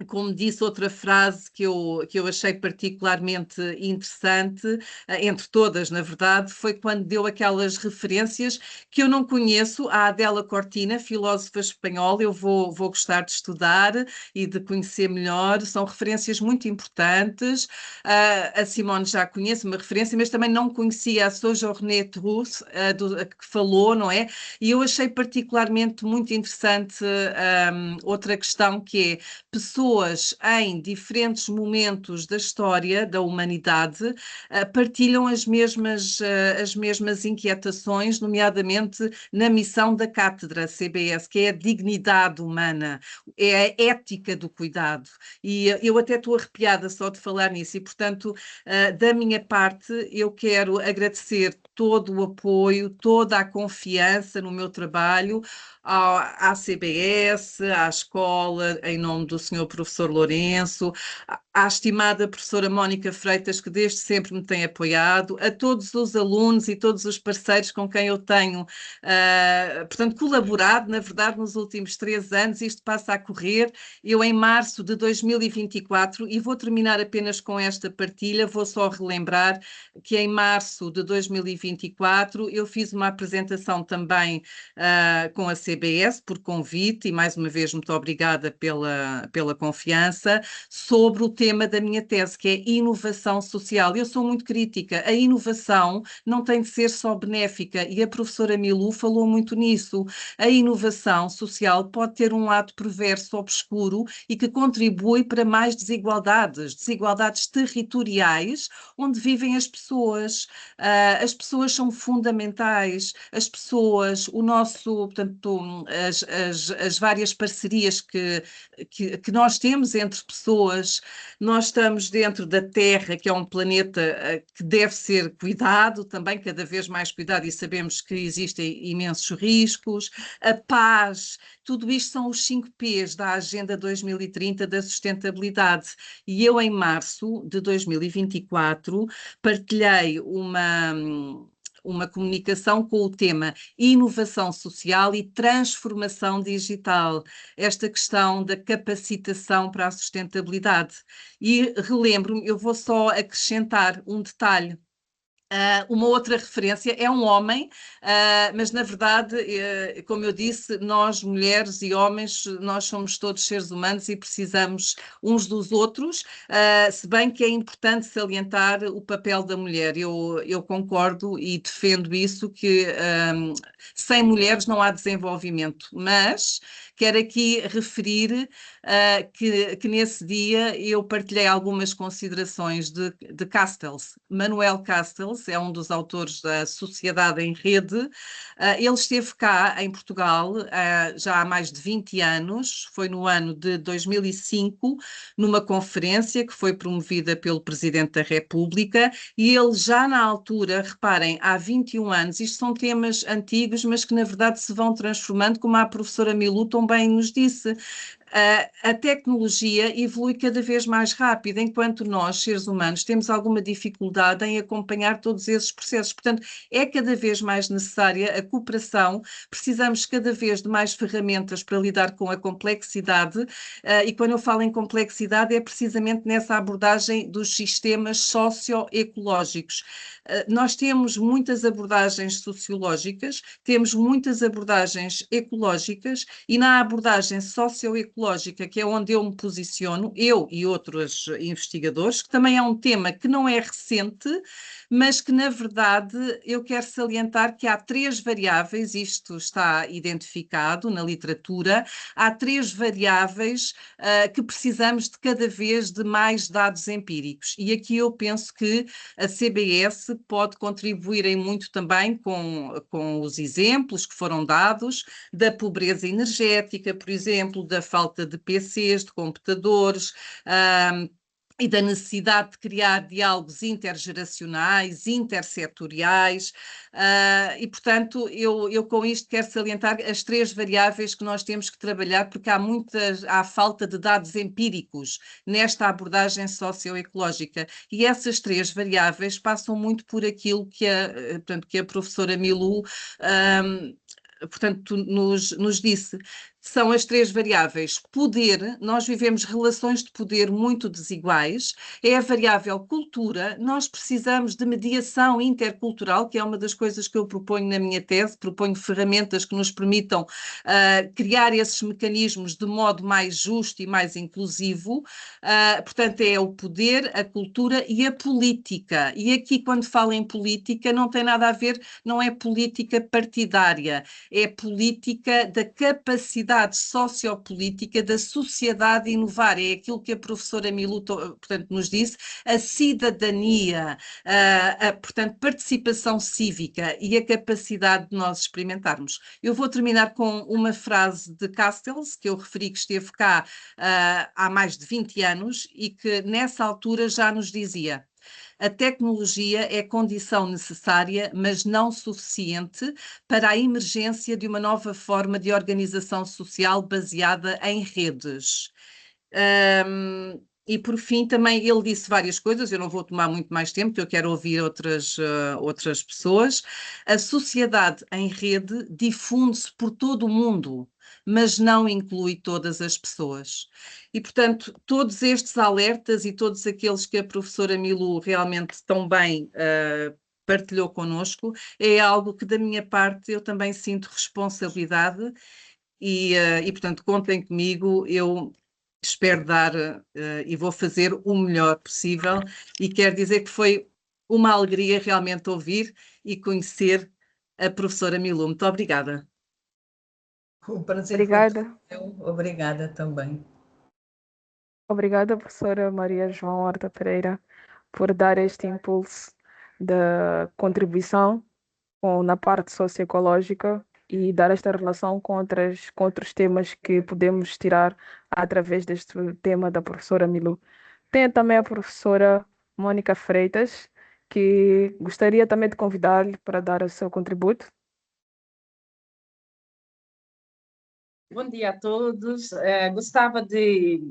como disse outra frase que eu achei particularmente interessante, entre todas, na verdade, foi quando deu aquelas referências que eu não conheço, a Adela Cortina, filósofa espanhola. Eu vou gostar de estudar e de conhecer melhor, são referências muito importantes. A Simone já conheço, uma referência, mas também não conhecia a Sojourner Truth, que falou, não é? E eu achei particularmente muito interessante outra questão, que é: pessoas em diferentes momentos da história da humanidade partilham as mesmas inquietações, nomeadamente na missão da cátedra CBS, que é a dignidade humana, é a ética do cuidado. E eu até estou arrepiada só de falar nisso, e portanto, da minha parte, eu quero agradecer todo o apoio, toda a confiança no meu trabalho, à CBS, à escola, em nome do Sr. Professor Lourenço, à estimada professora Mónica Freitas, que desde sempre me tem apoiado, a todos os alunos e todos os parceiros com quem eu tenho, portanto, colaborado, na verdade, nos últimos 3 anos. Isto passa a correr. Eu, em março de 2024, e vou terminar apenas com esta partilha, vou só relembrar que em março de 2024 eu fiz uma apresentação também com a CBS, por convite, e mais uma vez muito obrigada pela confiança, sobre o tema da minha tese, que é inovação social. Eu sou muito crítica. A inovação não tem de ser só benéfica, e a professora Milu falou muito nisso. A inovação social pode ter um lado perverso, obscuro, e que contribui para mais desigualdades territoriais, onde vivem as pessoas. As pessoas são fundamentais, as pessoas, portanto, as várias parcerias que nós temos entre pessoas. Nós estamos dentro da Terra, que é um planeta que deve ser cuidado também, cada vez mais cuidado, e sabemos que existem imensos riscos. A paz, tudo isto são os 5 P's da Agenda 2030 da sustentabilidade. E eu, em março de 2024, partilhei uma comunicação com o tema inovação social e transformação digital, esta questão da capacitação para a sustentabilidade. E relembro-me, eu vou só acrescentar um detalhe. Uma outra referência é um homem, mas na verdade, como eu disse, nós mulheres e homens, nós somos todos seres humanos e precisamos uns dos outros, se bem que é importante salientar o papel da mulher. Eu concordo e defendo isso, que sem mulheres não há desenvolvimento, mas quero aqui referir que nesse dia eu partilhei algumas considerações de Castells. Manuel Castells é um dos autores da Sociedade em Rede. Ele esteve cá em Portugal já há mais de 20 anos, foi no ano de 2005, numa conferência que foi promovida pelo Presidente da República, e ele já na altura, reparem, há 21 anos, isto são temas antigos, mas que na verdade se vão transformando, como a professora Milu bem nos disse. A tecnologia evolui cada vez mais rápido, enquanto nós, seres humanos, temos alguma dificuldade em acompanhar todos esses processos. Portanto, é cada vez mais necessária a cooperação, precisamos cada vez de mais ferramentas para lidar com a complexidade, e quando eu falo em complexidade é precisamente nessa abordagem dos sistemas socioecológicos. Nós temos muitas abordagens sociológicas, temos muitas abordagens ecológicas, e na abordagem socioecológica, que é onde eu me posiciono, eu e outros investigadores, que também é um tema que não é recente, mas que na verdade eu quero salientar que há 3 variáveis, isto está identificado na literatura, há 3 variáveis que precisamos de cada vez de mais dados empíricos, e aqui eu penso que a CBS pode contribuir em muito também com os exemplos que foram dados da pobreza energética, por exemplo, da falta de PCs, de computadores, e da necessidade de criar diálogos intergeracionais, intersetoriais, e portanto eu com isto quero salientar as 3 variáveis que nós temos que trabalhar, porque há falta de dados empíricos nesta abordagem socioecológica, e essas 3 variáveis passam muito por aquilo que a professora Milu portanto, nos disse. São as 3 variáveis. Poder, nós vivemos relações de poder muito desiguais. É a variável cultura, nós precisamos de mediação intercultural, que é uma das coisas que eu proponho na minha tese, proponho ferramentas que nos permitam criar esses mecanismos de modo mais justo e mais inclusivo. Portanto, é o poder, a cultura e a política. E aqui, quando falo em política, não tem nada a ver, não é política partidária, é política da capacidade sociopolítica da sociedade inovar, é aquilo que a professora Milu, portanto, nos disse, a cidadania, portanto, participação cívica e a capacidade de nós experimentarmos. Eu vou terminar com uma frase de Castells, que eu referi, que esteve cá há mais de 20 anos e que nessa altura já nos dizia: a tecnologia é condição necessária, mas não suficiente, para a emergência de uma nova forma de organização social baseada em redes. E por fim também ele disse várias coisas, eu não vou tomar muito mais tempo, porque eu quero ouvir outras pessoas. A sociedade em rede difunde-se por todo o mundo, mas não inclui todas as pessoas. E, portanto, todos estes alertas e todos aqueles que a professora Milu realmente tão bem partilhou connosco, é algo que da minha parte eu também sinto responsabilidade e portanto, contem comigo, eu espero dar e vou fazer o melhor possível e quero dizer que foi uma alegria realmente ouvir e conhecer a professora Milu. Muito obrigada.
O prazer foi
Obrigada.
todo meu. Obrigada também.
Obrigada, professora Maria João Horta Pereira, por dar este impulso da contribuição na parte socioecológica e dar esta relação com outros temas que podemos tirar através deste tema da professora Milu. Tem também a professora Mônica Freitas, que gostaria também de convidar-lhe para dar o seu contributo.
Bom dia a todos. Gostava de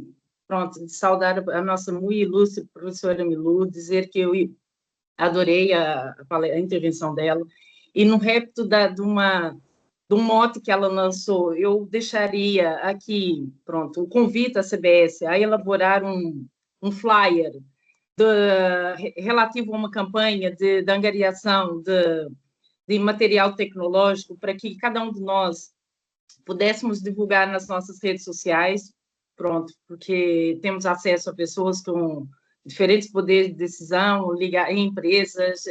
saudar a nossa muito ilustre professora Milu, dizer que eu adorei a intervenção dela, e no repto de um mote que ela lançou, eu deixaria aqui, o convite à CBS a elaborar um flyer relativo a uma campanha de angariação de material tecnológico para que cada um de nós pudéssemos divulgar nas nossas redes sociais, porque temos acesso a pessoas com diferentes poderes de decisão, em empresas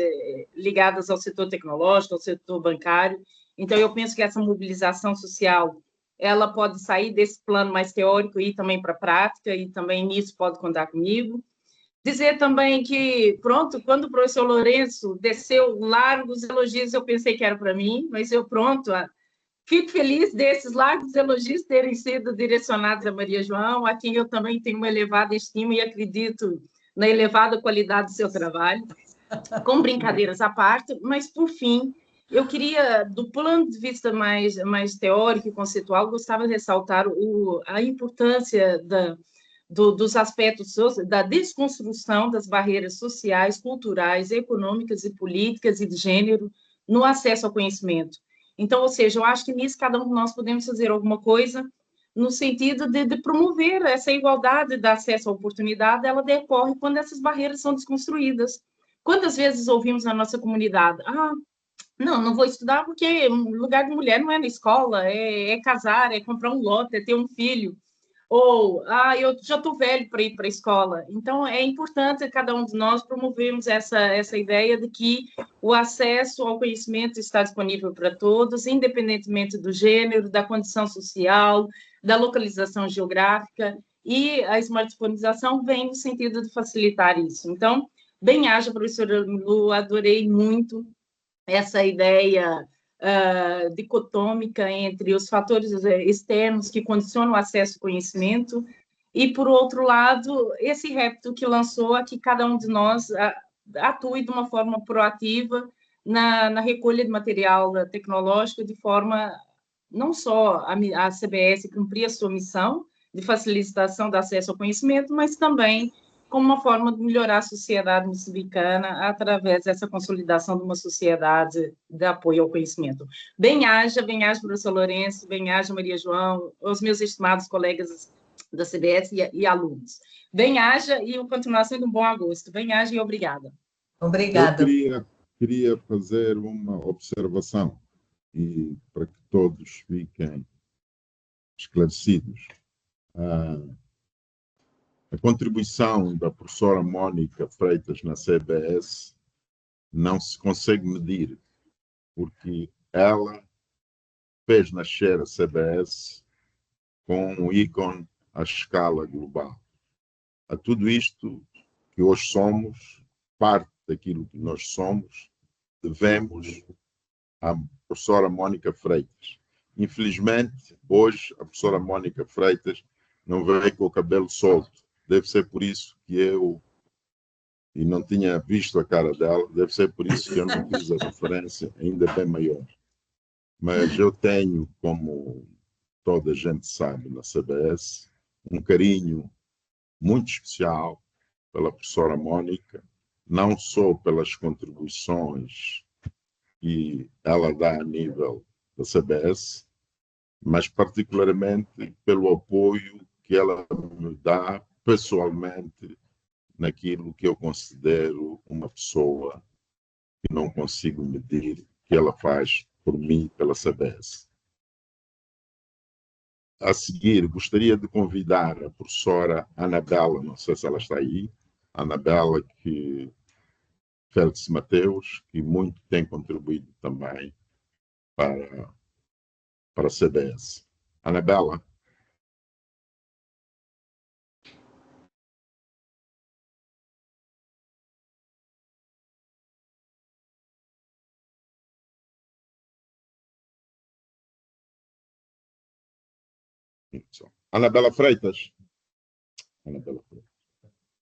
ligadas ao setor tecnológico, ao setor bancário. Então, eu penso que essa mobilização social, ela pode sair desse plano mais teórico e ir também para a prática, e também nisso pode contar comigo. Dizer também que, quando o professor Lourenço desceu largos elogios, eu pensei que era para mim, mas fico feliz desses largos elogios terem sido direcionados a Maria João, a quem eu também tenho uma elevada estima e acredito na elevada qualidade do seu trabalho, com brincadeiras à parte, mas, por fim, eu queria, do plano de vista mais teórico e conceitual, gostava de ressaltar a importância dos aspectos da desconstrução das barreiras sociais, culturais, econômicas e políticas e de gênero no acesso ao conhecimento. Então, ou seja, eu acho que nisso cada um de nós podemos fazer alguma coisa no sentido de promover essa igualdade de acesso à oportunidade. Ela decorre quando essas barreiras são desconstruídas. Quantas vezes ouvimos na nossa comunidade, não vou estudar porque lugar de mulher não é na escola, é casar, é comprar um lote, é ter um filho. Ou, eu já estou velho para ir para a escola. Então, é importante cada um de nós promovermos essa ideia de que o acesso ao conhecimento está disponível para todos, independentemente do gênero, da condição social, da localização geográfica, e a smartphonização vem no sentido de facilitar isso. Então, bem-aja, professora Milu, adorei muito essa ideia dicotômica entre os fatores externos que condicionam o acesso ao conhecimento e, por outro lado, esse repto que lançou a que cada um de nós atue de uma forma proativa na recolha de material tecnológico, de forma não só a CBS cumprir a sua missão de facilitação do acesso ao conhecimento, mas também como uma forma de melhorar a sociedade moçambicana através dessa consolidação de uma sociedade de apoio ao conhecimento. Bem-aja, professor Lourenço, bem-aja, Maria João, os meus estimados colegas da CBS e alunos. Bem-aja e continuar sendo um bom agosto. Bem-aja e obrigada.
Obrigada.
Eu queria fazer uma observação, e para que todos fiquem esclarecidos. A contribuição da professora Mônica Freitas na CBS não se consegue medir, porque ela fez nascer a CBS com um ícone à escala global. A tudo isto que hoje somos, parte daquilo que nós somos, devemos à professora Mônica Freitas. Infelizmente, hoje, a professora Mônica Freitas não veio com o cabelo solto. Deve ser por isso que e não tinha visto a cara dela, deve ser por isso que eu não fiz a referência ainda bem maior. Mas eu tenho, como toda a gente sabe na CBS, um carinho muito especial pela professora Mónica, não só pelas contribuições que ela dá a nível da CBS, mas particularmente pelo apoio que ela me dá pessoalmente naquilo que eu considero uma pessoa que não consigo medir, que ela faz por mim pela CBS. A seguir, gostaria de convidar a professora Anabela, não sei se ela está aí, Anabela Félix Mateus, que muito tem contribuído também para a CBS. Anabela. Anabela Freitas.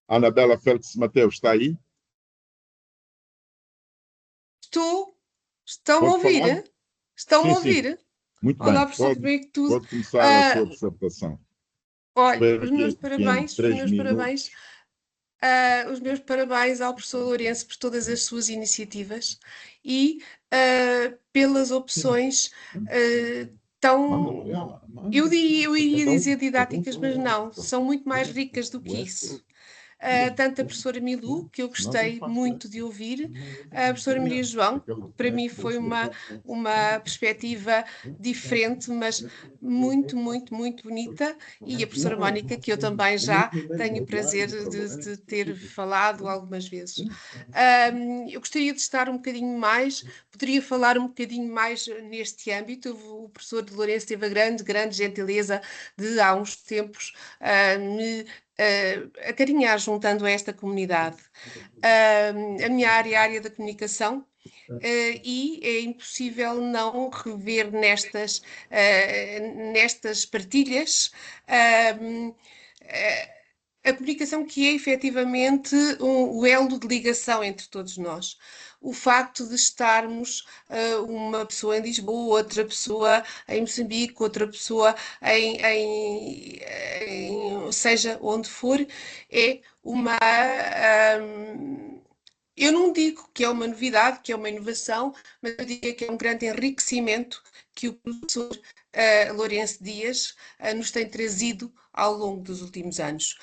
Anabela Félix Mateus, está aí?
Estou. Estão a
Pode falar?
ouvir? Estão
Sim,
a
sim.
ouvir?
Muito
Olá,
bem.
professor, como é que tudo?
Pode começar a sua dissertação.
Olha,
Espero
os meus
que em
parabéns, os
3
meus parabéns,
minutos.
os meus parabéns ao professor Lourenço por todas as suas iniciativas e pelas opções tão, eu iria dizer didáticas, mas não, são muito mais ricas do que isso. Tanto a professora Milu, que eu gostei muito de ouvir, a professora Maria João, que para mim foi uma perspectiva diferente, mas muito, muito, muito bonita, e a professora Mónica, que eu também já tenho o prazer de ter falado algumas vezes. Eu gostaria de estar um bocadinho mais, poderia falar um bocadinho mais neste âmbito. O professor de Lourenço teve a grande gentileza de, há uns tempos, me acarinhar juntando a esta comunidade. A minha área é a área da comunicação, e é impossível não rever nestas partilhas a comunicação, que é efetivamente o elo de ligação entre todos nós. O facto de estarmos uma pessoa em Lisboa, outra pessoa em Moçambique, outra pessoa seja onde for, é uma... eu não digo que é uma novidade, que é uma inovação, mas eu digo que é um grande enriquecimento que o professor Lourenço Dias nos tem trazido ao longo dos últimos anos.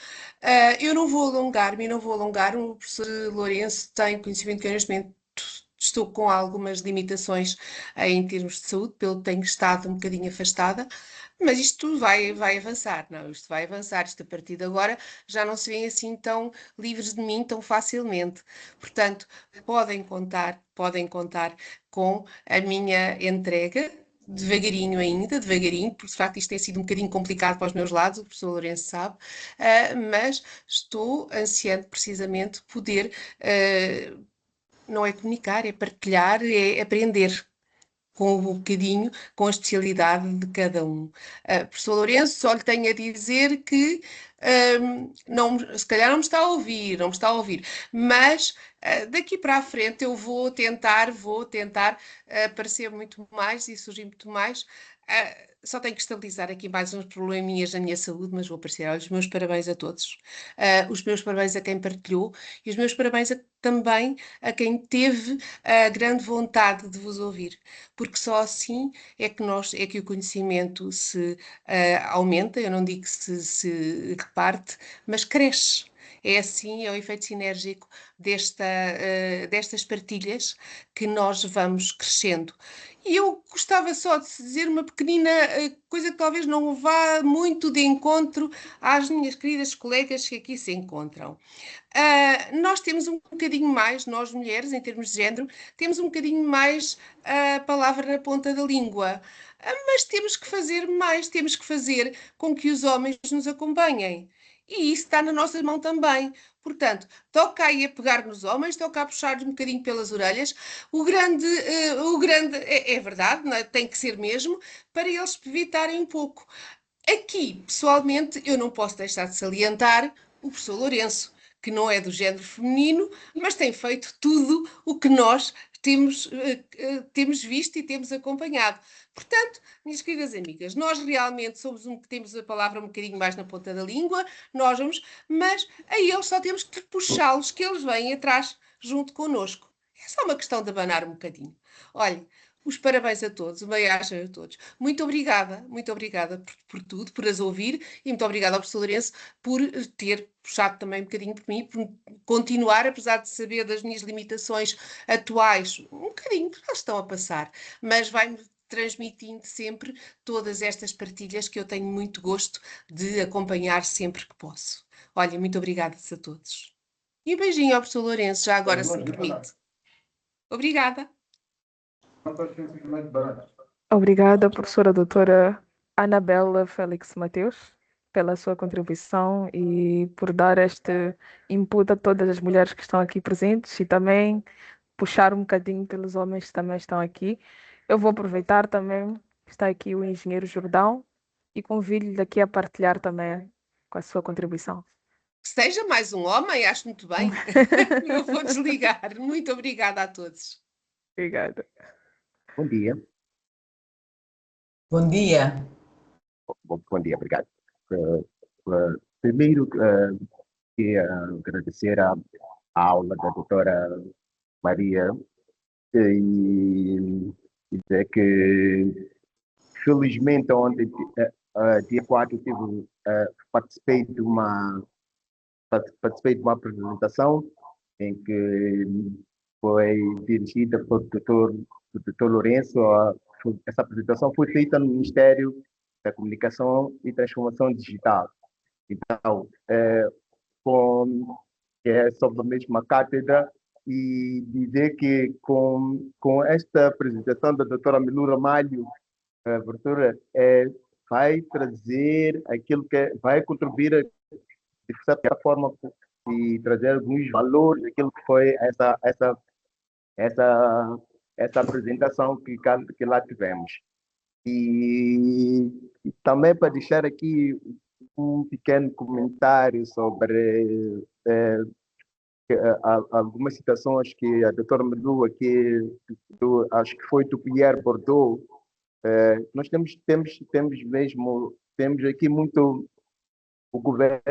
Eu não vou alongar-me, o professor Lourenço tem conhecimento que eu neste momento estou com algumas limitações em termos de saúde, pelo que tenho estado um bocadinho afastada, mas isto vai avançar, não? Isto vai avançar, isto a partir de agora já não se vêem assim tão livres de mim tão facilmente. Portanto, podem contar com a minha entrega, devagarinho, porque de facto isto tem sido um bocadinho complicado para os meus lados, o professor Lourenço sabe, mas estou ansiando precisamente poder, não é comunicar, é partilhar, é aprender com um bocadinho, com a especialidade de cada um. Professor Lourenço, só lhe tenho a dizer que se calhar não me está a ouvir, mas daqui para a frente eu vou tentar aparecer muito mais e surgir muito mais. Só tenho que estabilizar aqui mais uns probleminhas na minha saúde, mas vou aparecer. Olha, os meus parabéns a todos. Os meus parabéns a quem partilhou e os meus parabéns também a quem teve a grande vontade de vos ouvir, porque só assim é que o conhecimento se aumenta. Eu não digo que se reparte, mas cresce. É assim, é o efeito sinérgico destas partilhas que nós vamos crescendo. E eu gostava só de dizer uma pequenina coisa que talvez não vá muito de encontro às minhas queridas colegas que aqui se encontram. Nós temos um bocadinho mais, nós mulheres, em termos de género, temos um bocadinho mais a palavra na ponta da língua. Mas temos que fazer mais, temos que fazer com que os homens nos acompanhem. E isso está na nossa mão também. Portanto, toca aí a pegar nos homens, toca a puxar-lhes um bocadinho pelas orelhas. O grande é verdade, não é? Tem que ser mesmo, para eles evitarem um pouco. Aqui, pessoalmente, eu não posso deixar de salientar o professor Lourenço, que não é do género feminino, mas tem feito tudo o que nós temos visto e temos acompanhado. Portanto, minhas queridas amigas, nós realmente temos a palavra um bocadinho mais na ponta da língua, nós vamos, mas a eles só temos que puxá-los, que eles vêm atrás junto connosco. É só uma questão de abanar um bocadinho. Olha, os parabéns a todos, o bem-aja a todos. Muito obrigada por tudo, por as ouvir, e muito obrigada ao professor Lourenço por ter puxado também um bocadinho por mim, por continuar, apesar de saber das minhas limitações atuais, um bocadinho, porque elas estão a passar, mas vai-me transmitindo sempre todas estas partilhas que eu tenho muito gosto de acompanhar sempre que posso. Olha, muito obrigada a todos. E um beijinho ao professor Lourenço, já agora, se me permite. Obrigada.
Obrigada, professora doutora Anabela Félix Mateus, pela sua contribuição e por dar este input a todas as mulheres que estão aqui presentes e também puxar um bocadinho pelos homens que também estão aqui. Eu vou aproveitar também que está aqui o engenheiro Jordão e convido-lhe daqui a partilhar também com a sua contribuição.
Que seja mais um homem, acho muito bem. Eu vou desligar. Muito obrigada a todos.
Obrigada.
Bom dia.
Bom dia.
Bom dia, obrigado. Primeiro, queria agradecer a aula da doutora Maria e dizer que, felizmente, ontem, dia 4, participei de uma apresentação em que foi dirigida pelo doutor Lourenço. Essa apresentação foi feita no Ministério da Comunicação e Transformação Digital. Então, é sobre a mesma cátedra, e dizer que com esta apresentação da doutora Milura Malho, a professora vai trazer aquilo que vai contribuir de certa forma e trazer alguns valores daquilo que foi essa apresentação que lá tivemos. E também para deixar aqui um pequeno comentário sobre algumas citações que a doutora Melu aqui, acho que foi do Pierre Bourdieu. Nós temos aqui muito o governo,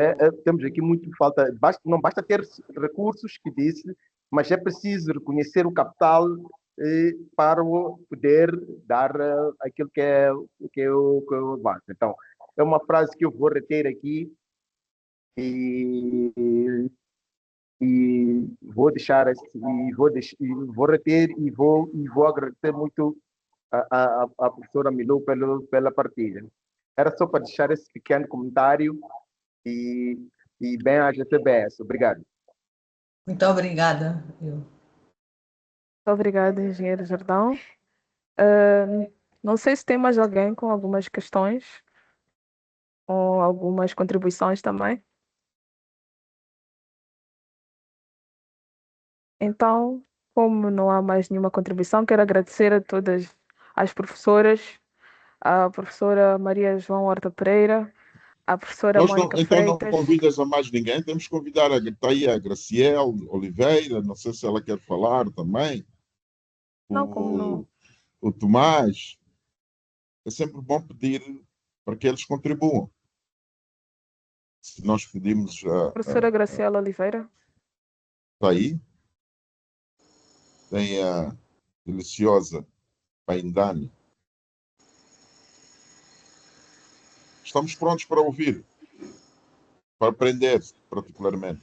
temos aqui muito falta, não basta ter recursos, que disse, mas é preciso reconhecer o capital para poder dar aquilo que é o avanço. Então, é uma frase que eu vou reter aqui e vou deixar vou reter e vou agradecer muito a professora Milou pela partilha. Era só para deixar esse pequeno comentário e bem a GTBS. Obrigado.
Muito obrigada.
Muito obrigada, engenheiro Jordão. Não sei se tem mais alguém com algumas questões ou algumas contribuições também. Então, como não há mais nenhuma contribuição, quero agradecer a todas as professoras, a professora Maria João Horta Pereira, a professora Mônica
então não
Freitas.
convidas a mais ninguém, temos que convidar está aí a Graciele Oliveira, não sei se ela quer falar também.
Não, como não?
O Tomás. É sempre bom pedir para que eles contribuam. Se nós pedimos
Professora Graciela Oliveira.
Está aí. Tem a deliciosa Paindani. Estamos prontos para ouvir, para aprender, particularmente.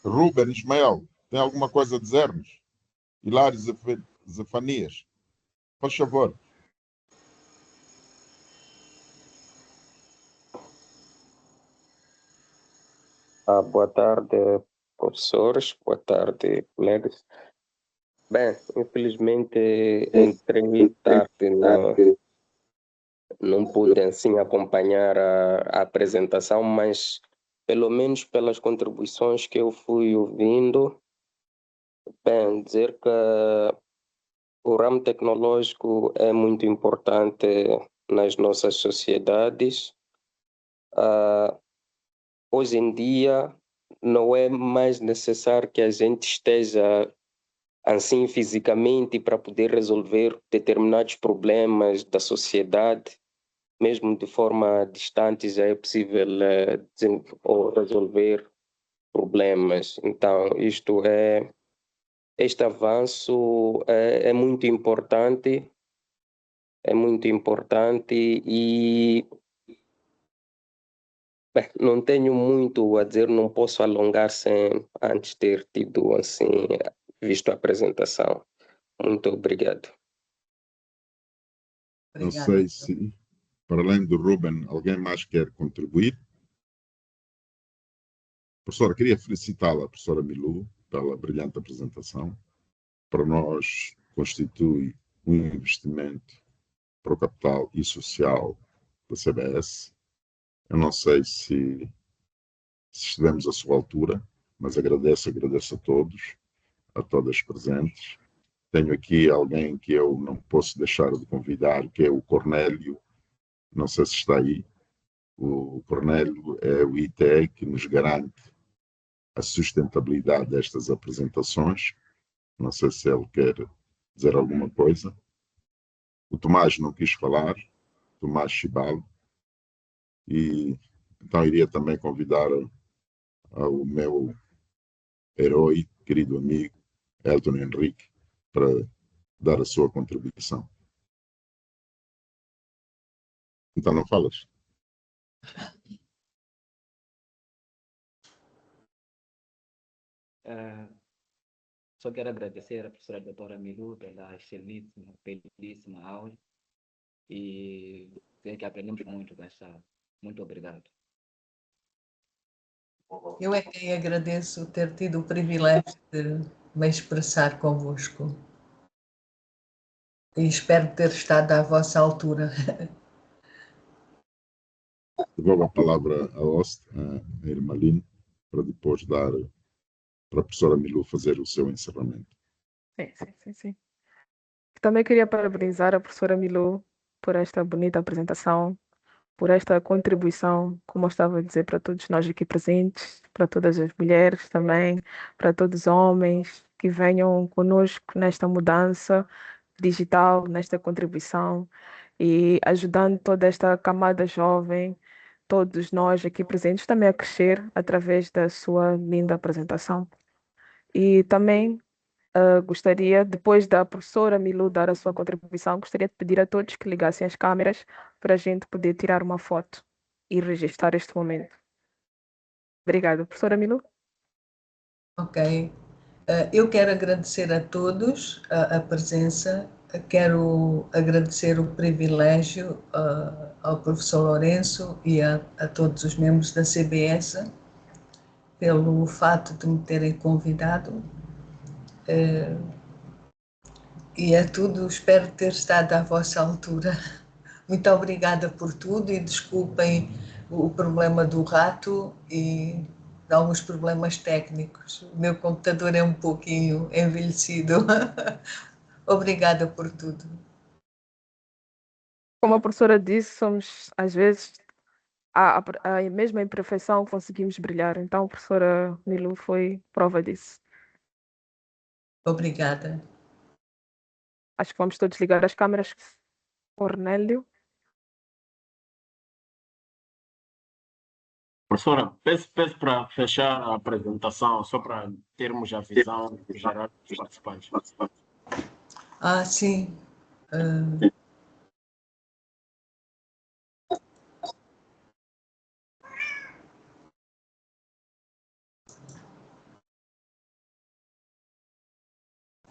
Ruben Ismael, tem alguma coisa a dizer-nos? Hilário Zefanias, por favor.
Boa tarde, professores. Boa tarde, colegas. Bem, infelizmente entrei tarde, não pude assim acompanhar a apresentação, mas pelo menos pelas contribuições que eu fui ouvindo, bem, dizer que o ramo tecnológico é muito importante nas nossas sociedades. Hoje em dia, não é mais necessário que a gente esteja assim fisicamente para poder resolver determinados problemas da sociedade, mesmo de forma distante já é possível ou resolver problemas. Então, este avanço é muito importante, e bem, não tenho muito a dizer, não posso alongar sem antes ter tido assim visto a apresentação. Muito obrigado.
Não
Obrigada.
sei se, para além do Ruben, alguém mais quer contribuir. Professora, queria felicitá-la, professora Milu, pela brilhante apresentação. Para nós, constitui um investimento para o capital e social da CBS. Eu não sei se estivemos à sua altura, mas agradeço a todos, a todas presentes. Tenho aqui alguém que eu não posso deixar de convidar, que é o Cornélio, não sei se está aí. O Cornélio é o ITE que nos garante a sustentabilidade destas apresentações. Não sei se ele quer dizer alguma coisa. O Tomás não quis falar, Tomás Chibalo, e então iria também convidar ao meu herói, querido amigo, Elton Henrique, para dar a sua contribuição. Então não falas?
Só quero agradecer à professora doutora Milu pela excelentíssima, belíssima aula e dizer que aprendemos muito com essa. Muito obrigado.
Eu é quem agradeço ter tido o privilégio de me expressar convosco e espero ter estado à vossa altura.
Devolvo a palavra à host, a Irmaline, para depois dar para a professora Milu fazer o seu encerramento.
Sim. Também queria parabenizar a professora Milu por esta bonita apresentação, por esta contribuição, como eu estava a dizer, para todos nós aqui presentes, para todas as mulheres também, para todos os homens que venham conosco nesta mudança digital, nesta contribuição e ajudando toda esta camada jovem, todos nós aqui presentes também a crescer através da sua linda apresentação. E também gostaria, depois da professora Milu dar a sua contribuição, gostaria de pedir a todos que ligassem as câmeras para a gente poder tirar uma foto e registrar este momento. Obrigada. Professora Milu?
Ok. Eu quero agradecer a todos a presença, quero agradecer o privilégio ao professor Lourenço e a todos os membros da CBS pelo fato de me terem convidado. E é tudo, espero ter estado à vossa altura. Muito obrigada por tudo e desculpem o problema do rato e de alguns problemas técnicos. O meu computador é um pouquinho envelhecido. Obrigada por tudo.
Como a professora disse, somos, às vezes, a mesma imperfeição conseguimos brilhar. Então, a professora Milu foi prova disso.
Obrigada.
Acho que vamos todos ligar as câmeras. Cornélio.
Professora, peço para fechar a apresentação, só para termos a visão geral dos participantes.
Sim.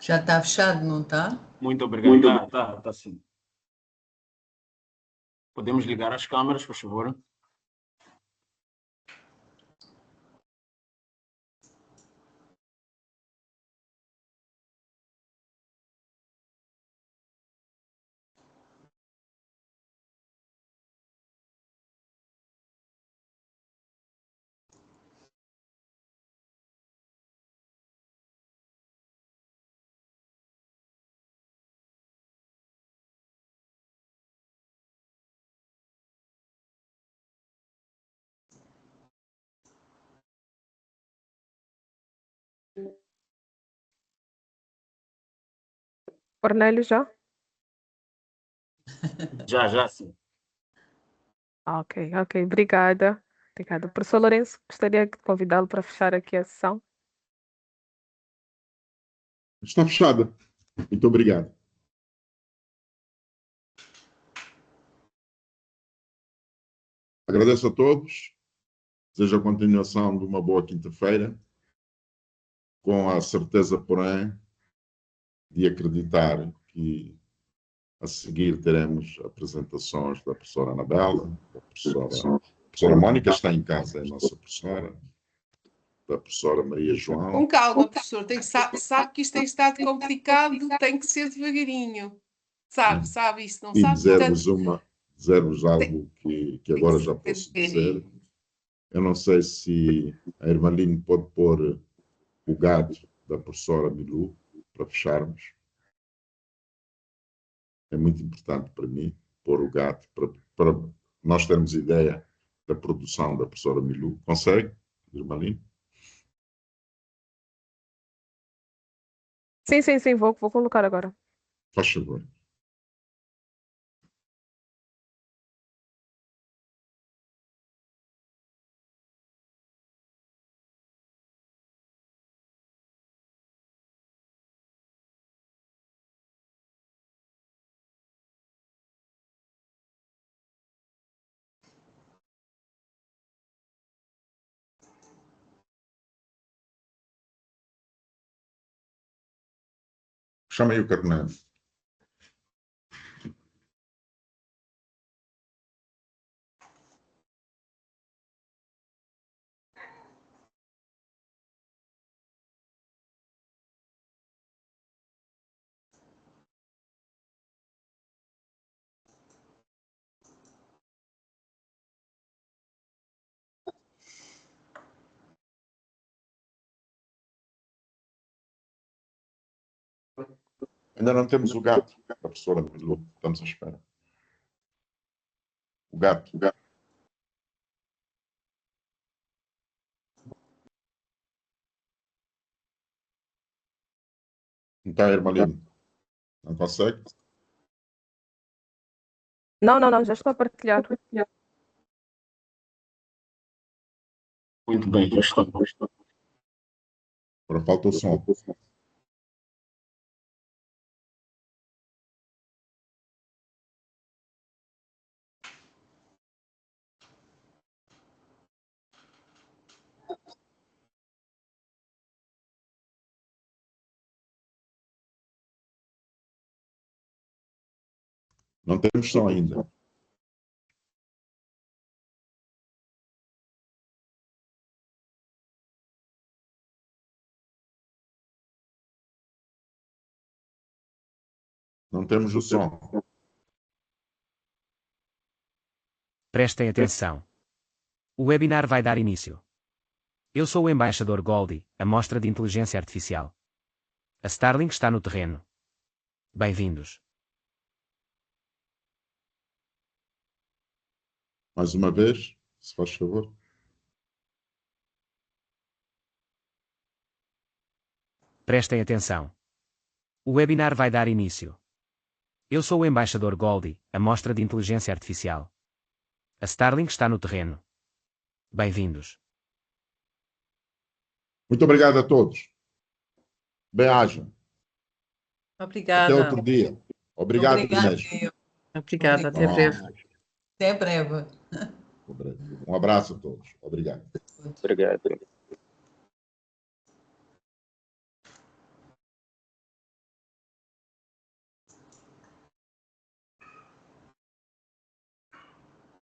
Já está fechado, não está?
Muito obrigado. Tá sim. Podemos ligar as câmeras, por favor?
Cornélio já?
Já, sim.
Ok, obrigada. Obrigada. Professor Lourenço, gostaria de convidá-lo para fechar aqui a sessão.
Está fechada. Muito obrigado. Agradeço a todos. Desejo a continuação de uma boa quinta-feira, com a certeza, porém, de acreditar que a seguir teremos apresentações da professora Anabela, da professora Mónica está em casa, é a nossa professora, da professora Maria João.
Com calma, professor. Sabe que isto tem estado complicado, tem que ser devagarinho. Sabe isso, não
E
sabe?
dizer-vos algo que agora já posso dizer. Eu não sei se a Irmaline pode pôr o gato da professora Milu para fecharmos. É muito importante para mim pôr o gato para nós termos ideia da produção da professora Milu. Consegue, Irmaline?
Sim, vou colocar agora.
Faz favor. Chama aí o Carneiro. Ainda não temos o gato da professora Milu. Estamos à espera. O gato. Então, Irmaline, não consegue?
Não, já estou a partilhar.
Muito bem, já está.
Agora falta o som. Não temos som ainda. Não temos o som.
Prestem atenção. O webinar vai dar início. Eu sou o embaixador Goldie, a mostra de inteligência artificial. A Starlink está no terreno. Bem-vindos.
Mais uma vez, se faz favor.
Prestem atenção. O webinar vai dar início. Eu sou o embaixador Goldie, a mostra de inteligência artificial. A Starlink está no terreno. Bem-vindos.
Muito obrigado a todos. Bem-ajam.
Obrigada.
Até outro dia. Obrigado, Inês.
Obrigada, até breve.
Até breve.
Um abraço a todos. Obrigado.
Obrigado.